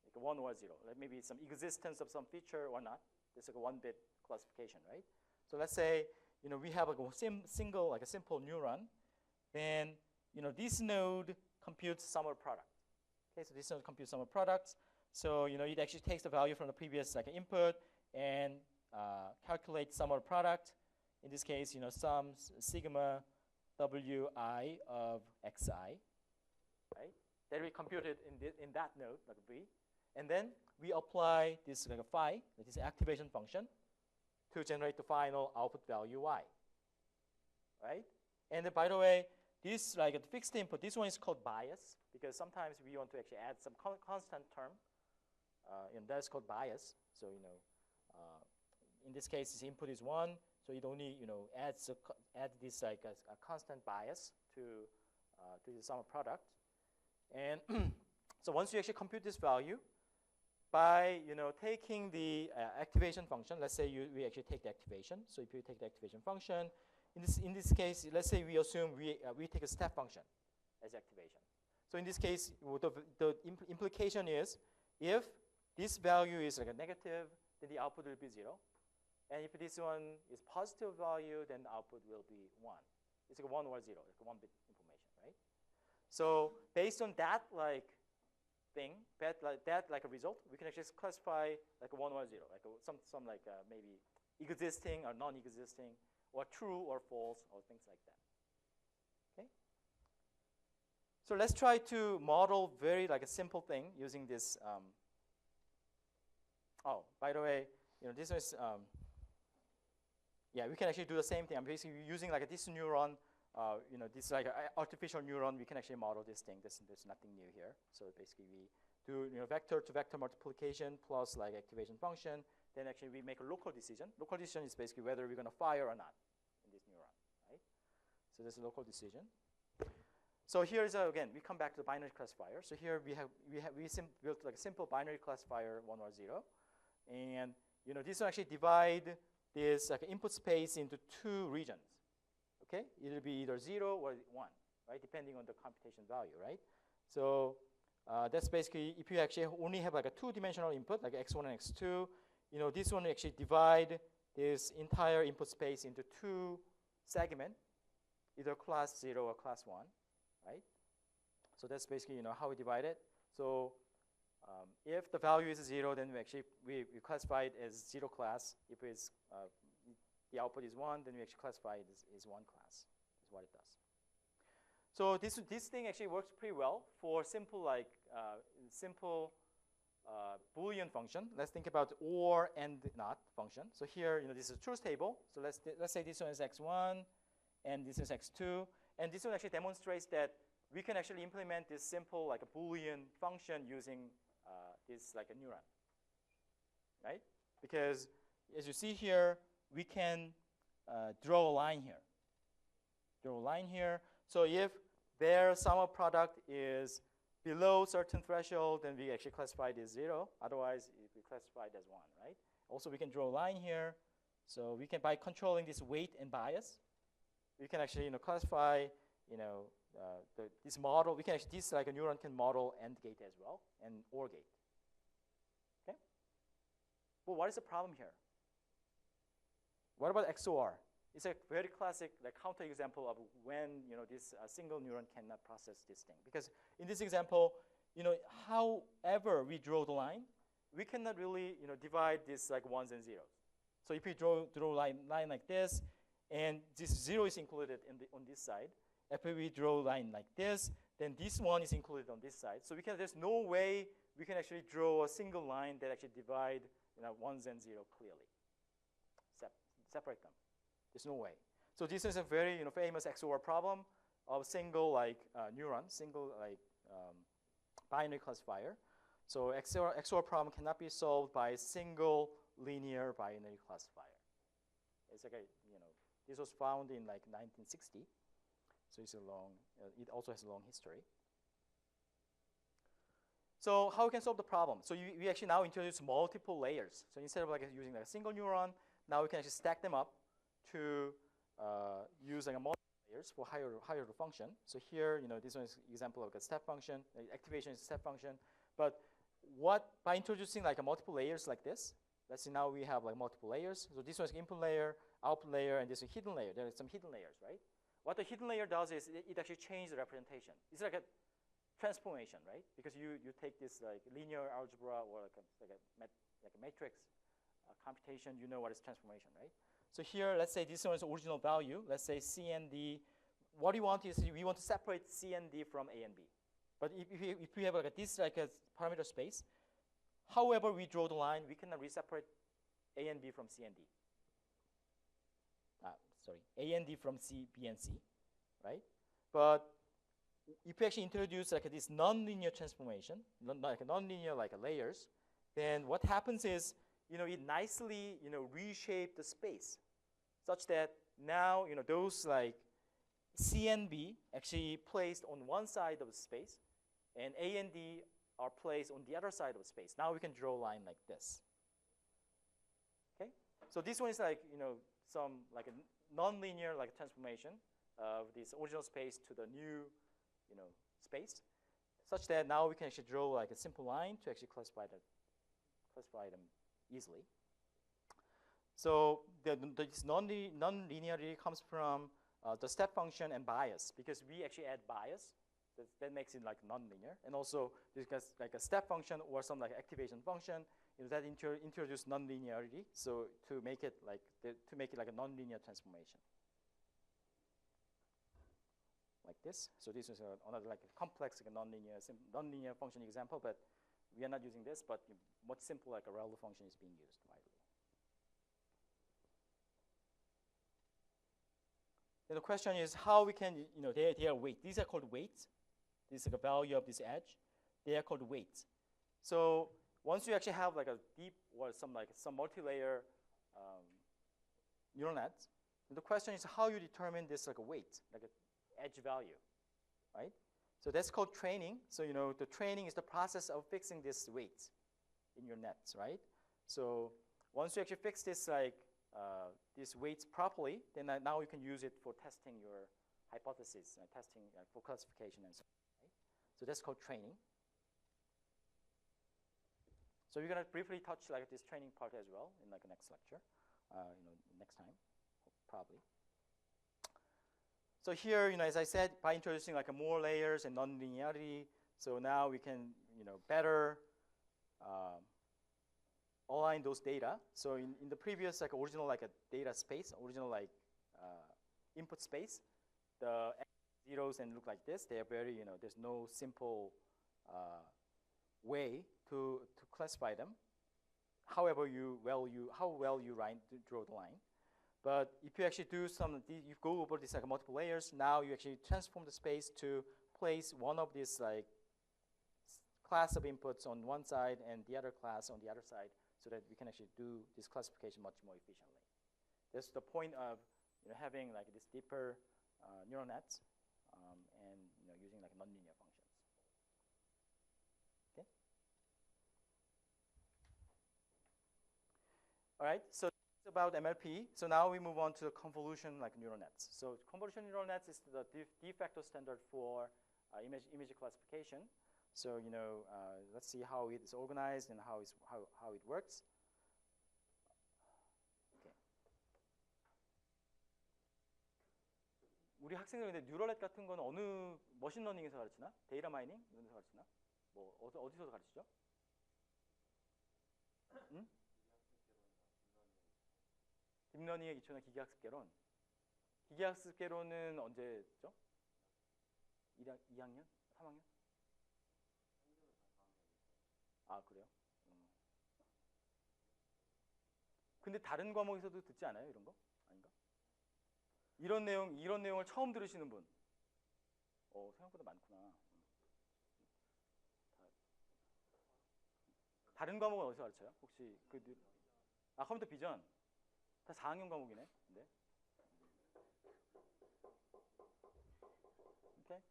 [SPEAKER 1] like a 1 or 0, like maybe some existence of some feature or not. It's like a 1-bit classification, right? So let's say we have like a simple neuron, then this node computes sum of product. Okay, so this node computes sum of products. So it actually takes the value from the previous like input and calculate sum of product. In this case, sum sigma wi of xi, right? That we computed in that node, like v, and then we apply this like a phi, that is activation function, to generate the final output value y, right? And then, by the way, this like a fixed input, this one is called bias because sometimes we want to actually add some constant term, and that's called bias. So in this case, this input is 1, so it only add this like a constant bias to the sum of product. And so once you actually compute this value, by taking the activation function, let's say we actually take the activation. So if you take the activation function, in this case, let's say we assume we take a step function as activation. So in this case, the implication is if this value is like a negative, then the output will be 0. And if this one is positive value, then the output will be 1. It's like a 1 or 0, like a 1-bit information, right? So based on that like thing, that like a result, we can actually classify like a 1 or 0, like some like maybe existing or non-existing, or true or false, or things like that. Okay. So let's try to model very like a simple thing using this. Oh, by the way, this is Yeah, we can actually do the same thing. I'm basically using like this neuron, this like artificial neuron. We can actually model this thing. There's nothing new here. So basically, we do vector to vector multiplication plus like activation function. Then actually we make a local decision. Local decision is basically whether we're going to fire or not in this neuron, right? So there's a local decision. So here is again, we come back to the binary classifier. So here we built like a simple binary classifier 1 or 0, and this will actually divide this like input space into 2 regions. Okay, it'll be either 0 or 1, right? Depending on the computation value, right? So that's basically if you actually only have like a 2-dimensional input, like x1 and x2, this one actually divide this entire input space into 2 segments, either class 0 or class 1. Right? So that's basically how we divide it. So if the value is 0, then we classify it as 0 class. If it's the output is 1, then we actually classify it as 1 class. Is what it does. So this thing actually works pretty well for simple Boolean function. Let's think about or and not function. So here this is a truth table. So let's say this one is x1 and this is x2. And this one actually demonstrates that we can actually implement this simple like a Boolean function using this like a neuron, right? Because as you see here, we can draw a line here. Draw a line here. So if their sum of product is below certain threshold, then we actually classify it as 0. Otherwise, we classify it as 1, right? Also, we can draw a line here. So we can, by controlling this weight and bias, we can actually classify this model. We can actually this like a neuron can model AND gate as well and OR gate. Okay. Well, what is the problem here? What about XOR? It's a very classic like counter example of when this single neuron cannot process this thing. Because in this example, however we draw the line, we cannot really divide this like ones and zeros. So if we draw a line like this, and this 0 is included on this side. If we draw a line like this, then this one is included on this side. So there's no way we can actually draw a single line that actually divide ones and 0 clearly. Separate them. There's no way. So this is a very famous XOR problem of single neuron, single binary classifier. So XOR problem cannot be solved by a single linear binary classifier. It's like this was found in 1960, so it's a long. It also has a long history. So how we can solve the problem? So we actually now introduce multiple layers. So instead of using a single neuron, now we can actually stack them up to use multiple layers for higher order function. So here, this one is an example of a step function. Activation is a step function. But by introducing multiple layers like this, let's see now we have multiple layers. So this one is input layer, output layer, and this is a hidden layer. There are some hidden layers, right? What the hidden layer does is it actually changes the representation. It's like a transformation, right? Because you take this linear algebra or like a matrix computation, you know what is transformation, right? So here, let's say this one is original value. Let's say C and D. What we want is we want to separate C and D from A and B. But if we have this a parameter space, however we draw the line, we cannot separate A and B from C and D. A and D from C, B and C, right? But if you actually introduce this nonlinear transformation, nonlinear layers, then what happens is it nicely reshape the space, such that now those C and B actually placed on one side of the space, and A and D are placed on the other side of the space. Now we can draw a line like this. Okay, so this one is some a nonlinear transformation of this original space to the new space, such that now we can actually draw a simple line to actually classify them easily. So this non-linearity comes from the step function and bias, because we actually add bias. That makes it non-linear, and also because a step function or some activation function that introduce non-linearity. So to make it a non-linear transformation, like this. So this is another complex non-linear function example, but we are not using this. But much simple a relative function is being used widely. then the question is how we can, they are weight. These are called weights. This is like a value of this edge. They are called weights. So once you actually have like a deep or some multi-layer neural nets, the question is how you determine this like a weight, like an edge value, right? So that's called training. So the training is the process of fixing this weight in your nets, right? So once you actually fix this these weights properly, then now you can use it for testing your hypothesis, testing for classification and so on. Right? So that's called training. So we're gonna briefly touch like this training part as well in like the next lecture, next time, probably. So here, as I said, by introducing like more layers and nonlinearity, so now we can, better align those data. So in the previous like original like a data space, original like input space, the zeros and look like this. They are very, there's no simple way to classify them. However, how well you draw the line. But if you actually do you go over these like multiple layers, now you actually transform the space to place one of these like class of inputs on one side and the other class on the other side, so that we can actually do this classification much more efficiently. That's the point of having like this deeper neural nets and using like nonlinear functions. Okay. All right. So it's about MLP. So now we move on to the convolution like neural nets. So convolution neural nets is the de facto standard for image classification. So let's see how it is organized and how it works. Okay. 우리 학생들 근데 뉴럴넷 같은 건 어느 머신러닝에서 가르치나? 데이터 마이닝 이런 데서 가르치나? 뭐 어디서 가르치죠? 응? 딥러닝의 기초나 기계학습개론. 기계학습개론은 언제죠? 2학년? 3학년? 아, 그래요? 근데 다른 과목에서도 듣지 않아요? 이런 거? 아닌가? 이런 내용을 처음 들으시는 분. 생각보다 많구나. 다른 과목은 어디서 가르쳐요? 혹시 컴퓨터 비전? 다 4학년 과목이네. 네. 오케이.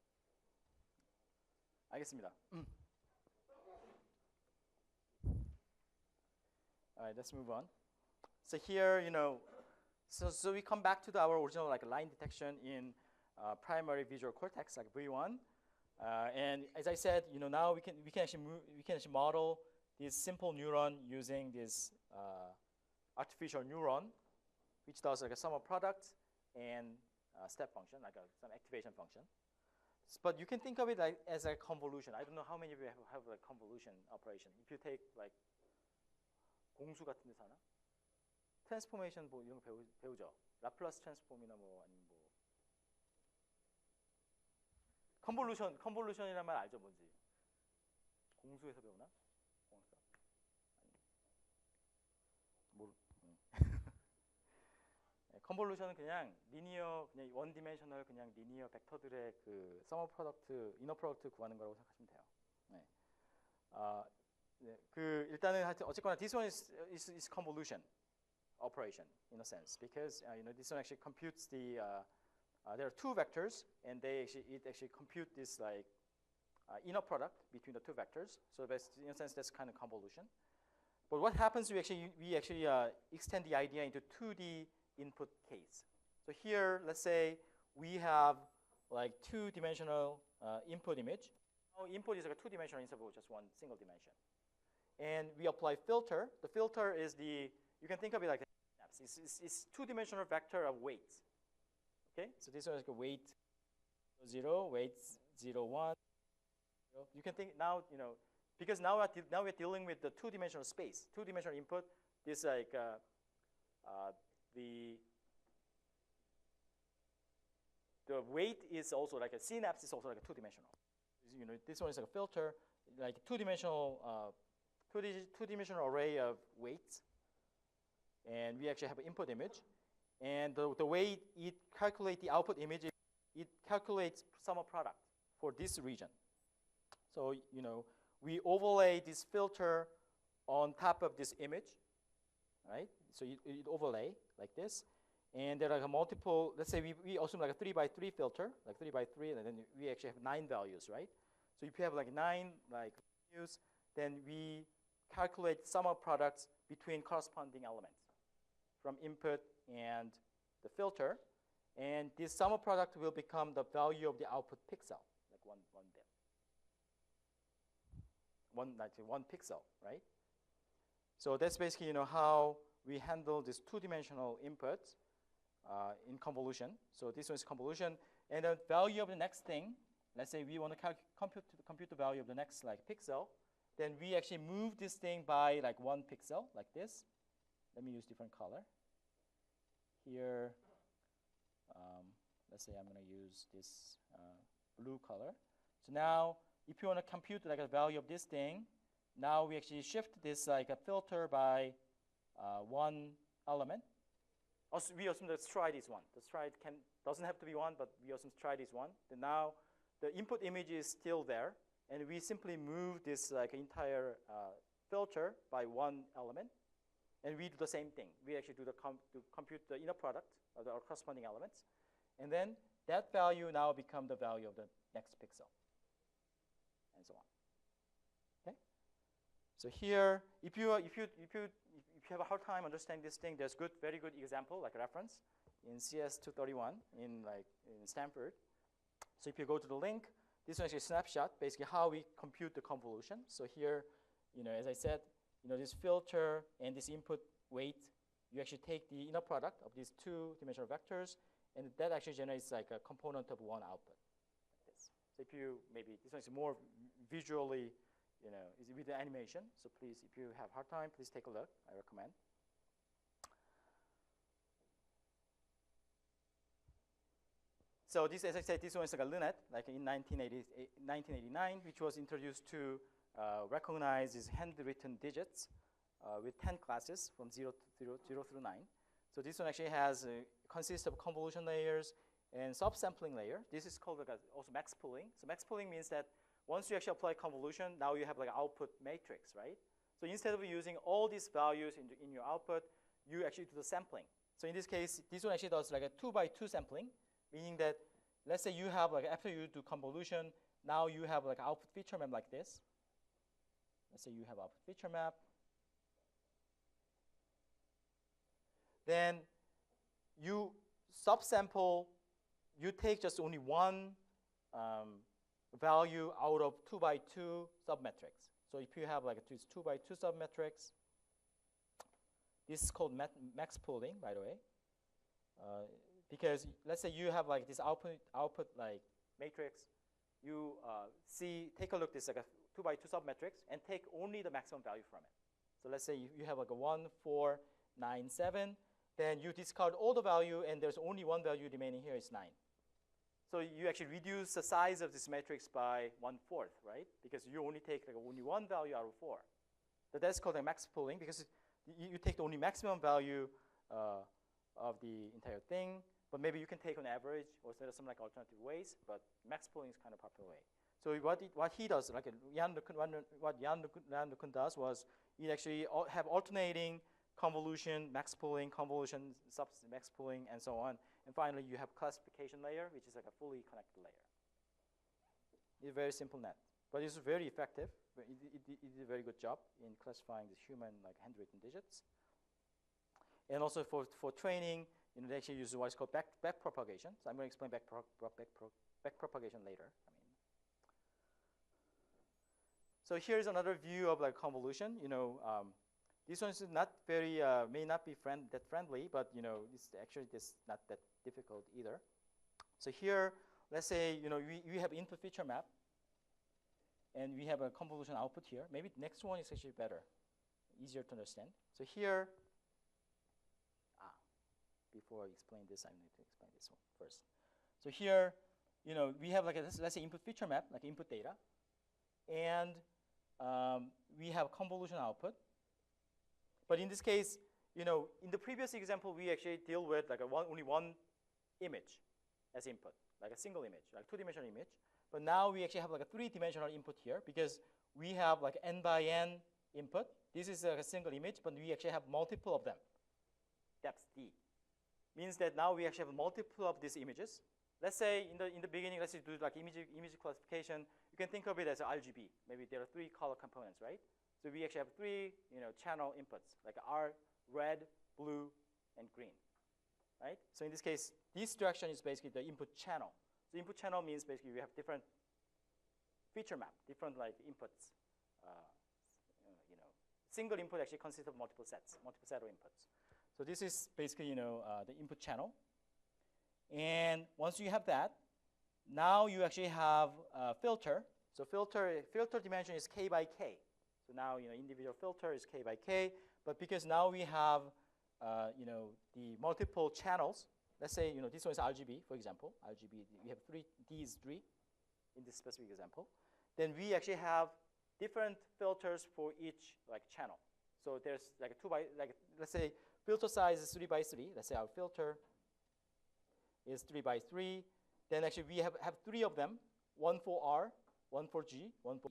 [SPEAKER 1] 알겠습니다. All right, let's move on. So here, so we come back to our original like line detection in primary visual cortex, like V1. And as I said, now we can actually model this simple neuron using this artificial neuron, which does like a sum of products and step function, like some activation function. But you can think of it like as a convolution. I don't know how many of you have a convolution operation. If you take like 공수 같은 데서 하나? 트랜스포메이션 뭐 이런 거 배우죠. 라플라스 트랜스폼이나 뭐 아니면 뭐 컨볼루션이란 말 알죠, 뭔지? 공수에서 배우나? 공수. 모르. 컨볼루션은 그냥 리니어, 그냥 원 디멘셔널 그냥 리니어 벡터들의 그 서머 프로덕트, 이너 프로덕트 구하는 거라고 생각하시면 돼요. 네. 네, 일단은 어쨌거나 this one is convolution operation in a sense because this one actually computes the there are two vectors and it actually compute this like inner product between the two vectors. So that's, in a sense that's kind of convolution. But what happens we actually extend the idea into 2D input case. So here let's say we have like two-dimensional input image. Now input is like a two-dimensional instead of just one single dimension. And we apply filter. The filter is you can think of it like it's two-dimensional vector of weights. Okay, so this one is like a weight 0, weight 0, 1. You can think now, because now we're dealing with the two-dimensional space, two-dimensional input. This like the weight is also like a synapse is also like a two-dimensional. This one is like a filter, like two-dimensional. Two-dimensional array of weights, and we actually have an input image, And the way it calculates the output image, it calculates sum of product for this region. So, we overlay this filter on top of this image, right? So it overlay like this. And there are like a multiple, let's say we assume like a 3x3 filter, like 3x3, and then we actually have 9 values, right? So if you have like 9 values, then we calculate sum of products between corresponding elements from input and the filter. And this sum of product will become the value of the output pixel, like one bit. One pixel, right? So that's basically how we handle this two-dimensional inputs in convolution. So this one is convolution, and the value of the next thing. Let's say we want to compute the value of the next pixel. Then we actually move this thing by 1 pixel, like this. Let me use different color. Here, let's say I'm going to use this blue color. So now, if you want to compute a value of this thing, now we actually shift this a filter by 1 element. Also, we assume the stride is 1. The stride doesn't have to be 1, but we assume stride is 1. Then now the input image is still there, and we simply move this entire filter by 1 element, and we do the same thing. We actually do compute the inner product of our corresponding elements, and then that value now becomes the value of the next pixel, and so on. Okay. So here, if you have a hard time understanding this thing, there's very good example, like reference, in CS 231 in Stanford. So if you go to the link, this is actually a snapshot, basically how we compute the convolution. So here, as I said, this filter and this input weight, you actually take the inner product of these two-dimensional vectors, and that actually generates a component of 1 output. Like this. So if you this one is more visually, is with the animation. So please, if you have hard time, please take a look. I recommend. So this, as I said, this one is a LINET, in 1989, which was introduced to recognize these handwritten digits with 10 classes from 0 through 9. So this one actually consists of convolution layers and subsampling layer. This is called also max pooling. So max pooling means that once you actually apply convolution, now you have output matrix, right? So instead of using all these values in your output, you actually do the sampling. So in this case, this one actually does a 2x2 sampling, meaning that let's say you have after you do convolution, now you have output feature map like this. Let's say you have output feature map. Then you subsample, you take just only one value out of 2x2 submetrics. So if you have this 2x2 submetrics, this is called max pooling, by the way. Because let's say you have this output matrix, you take a look at this a 2x2 submetrics and take only the maximum value from it. So let's say you have a 1, 4, 9, 7. Then you discard all the value, and there's only one value remaining here is 9. So you actually reduce the size of this matrix by 1/4, right? Because you only take only one value out of 4. So that's called max pooling, because you take the only maximum value of the entire thing. But maybe you can take on average, or there are some alternative ways. But max pooling is kind of popular way. So what he does, what Jan LeCun does, was he actually have alternating convolution, max pooling, convolution, max pooling, and so on. And finally, you have classification layer, which is a fully connected layer. It's a very simple net, but it's very effective. It did a very good job in classifying the human handwritten digits. And also for training, they actually use what is called back propagation. So I'm going to explain back propagation later. So here's another view of convolution. This one is not very, may not be that friendly, but it's actually not that difficult either. So here, let's say we have input feature map, and we have a convolution output here. Maybe the next one is actually better, easier to understand. So here, before I explain this, I need to explain this one first. So here, we have let's say input feature map, input data, and we have convolution output. But in this case, you know, in the previous example, we actually deal with like only one image as input, like a single image, like two-dimensional image. But now we actually have like a three-dimensional input here because we have like n by n input. This is like a single image, but we actually have multiple of them. Depth D means that now we actually have multiple of these images. Let's say in the beginning, let's say do like image classification. You can think of it as RGB. Maybe there are 3 color components, right? So we actually have 3 channel inputs, like R, red, blue, and green, right? So in this case, this direction is basically the input channel. So input channel means basically we have different feature map, different like inputs. Single input actually consists of multiple sets of inputs. So this is basically the input channel. And once you have that, now you actually have a filter. So filter dimension is k by k. So now individual filter is k by k. But because now we have the multiple channels, let's say this one is RGB, for example. RGB, we have 3, D is 3 in this specific example. Then we actually have different filters for each like channel. So there's like let's say filter size is 3 by 3. Let's say our filter is 3 by 3. Then actually we have 3 of them, 1 for R, 1 for G, 1 for.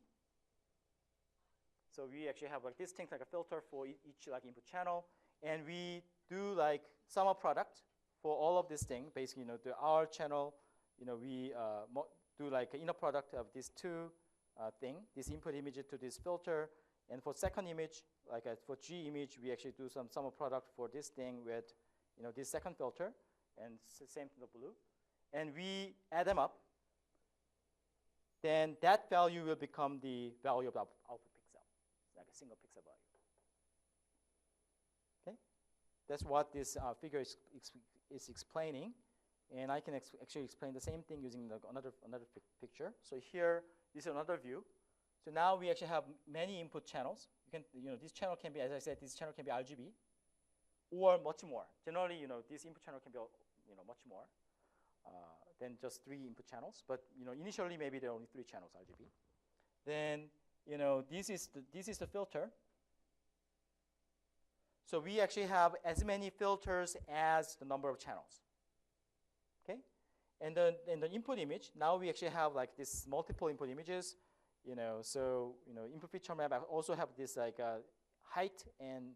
[SPEAKER 1] So we actually have like distinct like a filter for each like input channel, and we do like sum of product for all of this thing. Basically, the R channel, we do like inner product of these 2 thing, this input image to this filter, and for second image, like for G image, we actually do some sum of product for this thing with this second filter, and same to the blue, and we add them up. Then that value will become the value of the output pixel, like a single pixel value. Okay, that's what this figure is explaining, and I can actually explain the same thing using another picture. So here, this is another view. So now we actually have many input channels. You can, this channel can be, as I said, this channel can be RGB, or much more. Generally, this input channel can be, much more than just 3 input channels. But initially maybe there are only 3 channels RGB. Then this is the filter. So we actually have as many filters as the number of channels. Okay, and then in the input image, now we actually have like this multiple input images. So input feature map also have this like height and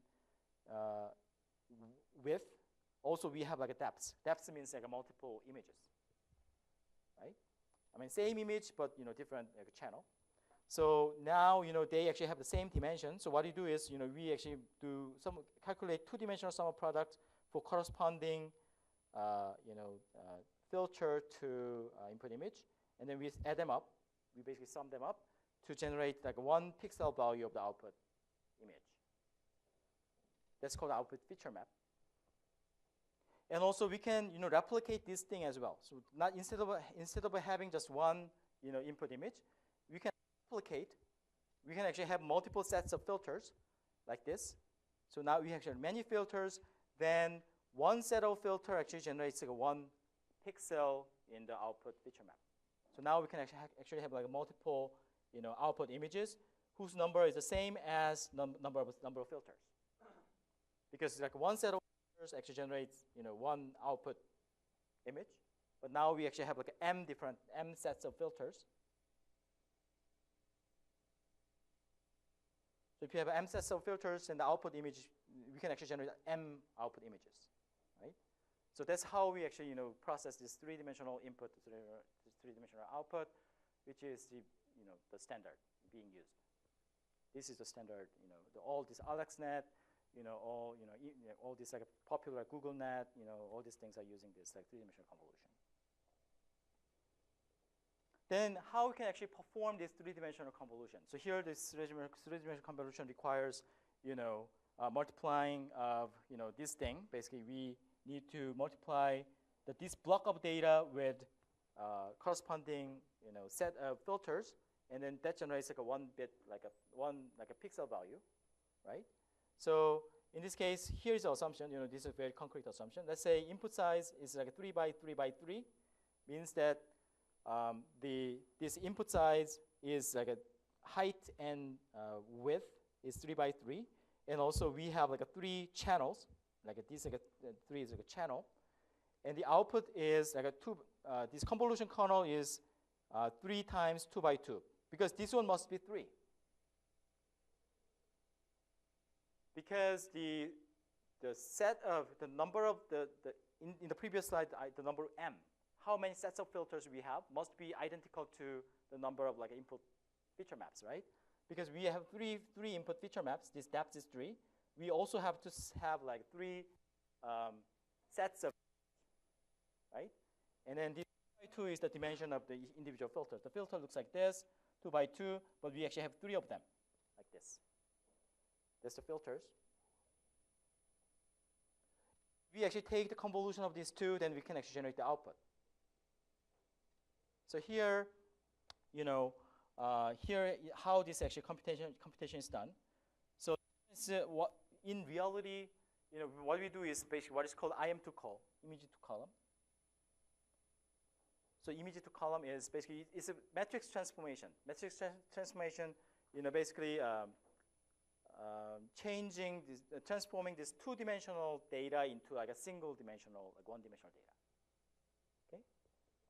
[SPEAKER 1] width. Also, we have like a depth. Depth means like a multiple images, right? I mean, same image, but different like channel. So now they actually have the same dimension. So what you do is we actually do calculate 2-dimensional sum of product for corresponding filter to input image, and then we add them up. We basically sum them up to generate like 1 pixel value of the output image. That's called output feature map. And also we can replicate this thing as well. So not instead of having just one input image, we can replicate. We can actually have multiple sets of filters like this. So now we actually have many filters. Then one set of filter actually generates like 1 pixel in the output feature map. So now we can actually have like multiple output images whose number is the same as number of filters. Because like one set of filters actually generates 1 output image, but now we actually have like m sets of filters. So if you have m sets of filters and the output image, we can actually generate m output images, right? So that's how we actually process this 3-dimensional input to this 3-dimensional output, which is the standard being used. This is the standard, all this AlexNet, all these like popular GoogleNet, all these things are using this like 3-dimensional convolution. Then how we can actually perform this 3-dimensional convolution? So here, this 3-dimensional convolution requires, multiplying of, this thing. Basically, we need to multiply this block of data with corresponding, set of filters, and then that generates like a 1-bit, like a pixel value, right? So in this case, here's the assumption. This is a very concrete assumption. Let's say input size is like a 3 by 3 by 3, means that this input size is like a height and width is 3 by 3, and also we have like a 3 channels, like this like a 3 is like a channel, and the output is like a 2. This convolution kernel is 3 times 2 by 2, because this one must be 3. Because the set of the number of in the previous slide, the number m, how many sets of filters we have must be identical to the number of like input feature maps, right? Because we have three input feature maps. This depth is 3. We also have to have like 3 sets of, right? And then this 2 by 2 is the dimension of the individual filter. The filter looks like this, 2 by 2, but we actually have 3 of them, like this. That's the filters. We actually take the convolution of these 2, then we can actually generate the output. So here, here how this actually computation is done. So this, what in reality, what we do is basically what is called IM2 call, image to column. So image to column is basically it's a matrix transformation. Matrix transformation, basically changing this, transforming this 2-dimensional data into like a single-dimensional, like 1-dimensional data. Okay,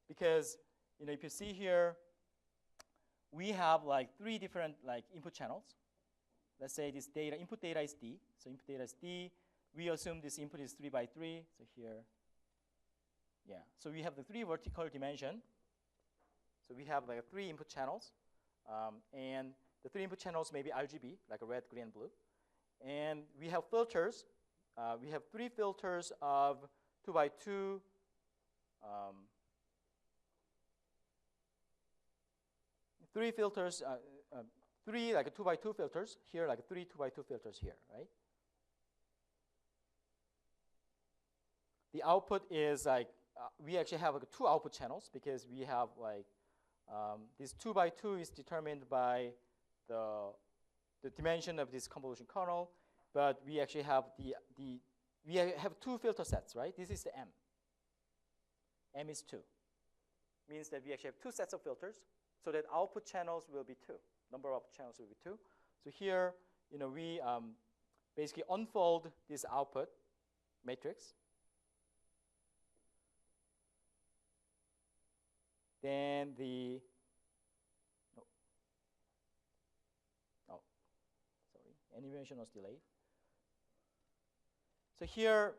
[SPEAKER 1] because if you see here, we have like 3 different like input channels. Let's say this data, input data is D. So input data is D. We assume this input is 3 by 3. So here, yeah. So we have the 3 vertical dimension. So we have like 3 input channels, and the 3 input channels may be RGB, like a red, green, blue. And we have filters. We have 3 filters of 2 by 2. 3 filters, 3 like a 2 by 2 filters here, like 3 2 by 2 filters here, right? The output is like, we actually have like 2 output channels because we have like, this 2 by 2 is determined by the dimension of this convolution kernel, but we actually have we have 2 filter sets, right? This is the M. M is 2. Means that we actually have 2 sets of filters, so that output channels will be 2. Number of channels will be 2. So here, we basically unfold this output matrix. Then animation was delayed. So here,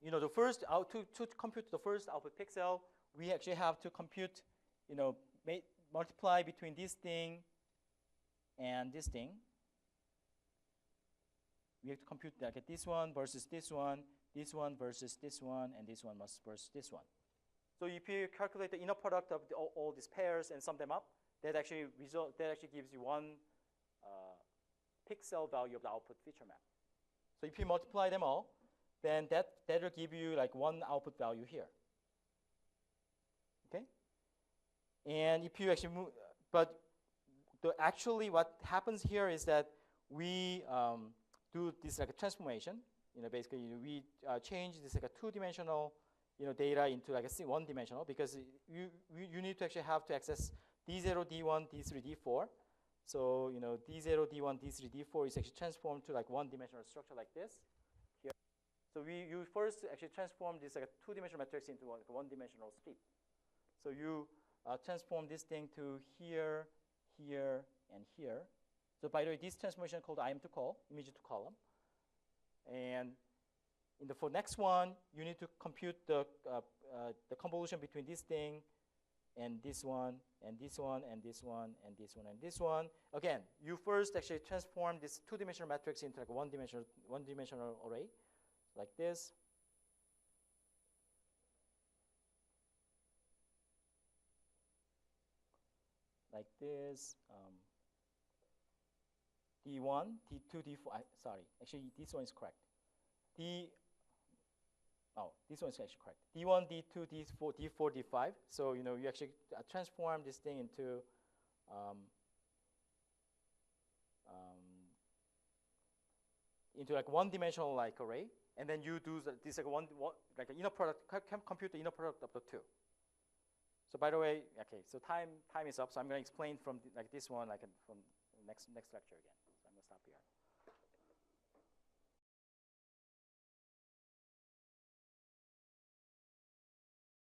[SPEAKER 1] the first to compute the first output pixel, we actually have to compute, multiply between this thing and this thing. We have to compute like this one versus this one versus this one, and this one versus this one. So if you calculate the inner product of all these pairs and sum them up, that actually gives you 1 pixel value of the output feature map. So if you multiply them all, then that will give you like 1 output value here. Okay? And if you actually move, but actually what happens here is that we do this like a transformation. Basically we change this like a 2-dimensional data into like a 1-dimensional, because you need to actually have to access D0, D1, D3, D4. So D0, D1, D3, D4 is actually transformed to like 1-dimensional structure like this here. So you first actually transform this like a 2-dimensional matrix into like a 1-dimensional strip. So you transform this thing to here, here, and here. So by the way, this transformation is called IM2 call, image to column. And for next one, you need to compute the convolution between this thing and this one, and this one, and this one, and this one, and this one. Again, you first actually transform this 2-dimensional matrix into like a 1-dimensional array, like this. Like this. D1, D2, D4. Sorry, actually this one is correct. This one is actually correct. D1, D2, D4, D4, D5. So you actually transform this thing into like 1-dimensional like array, and then you do this like like an inner product. Compute the inner product of the 2. So by the way, okay. So time is up. So I'm going to explain from like this one, like from next lecture again.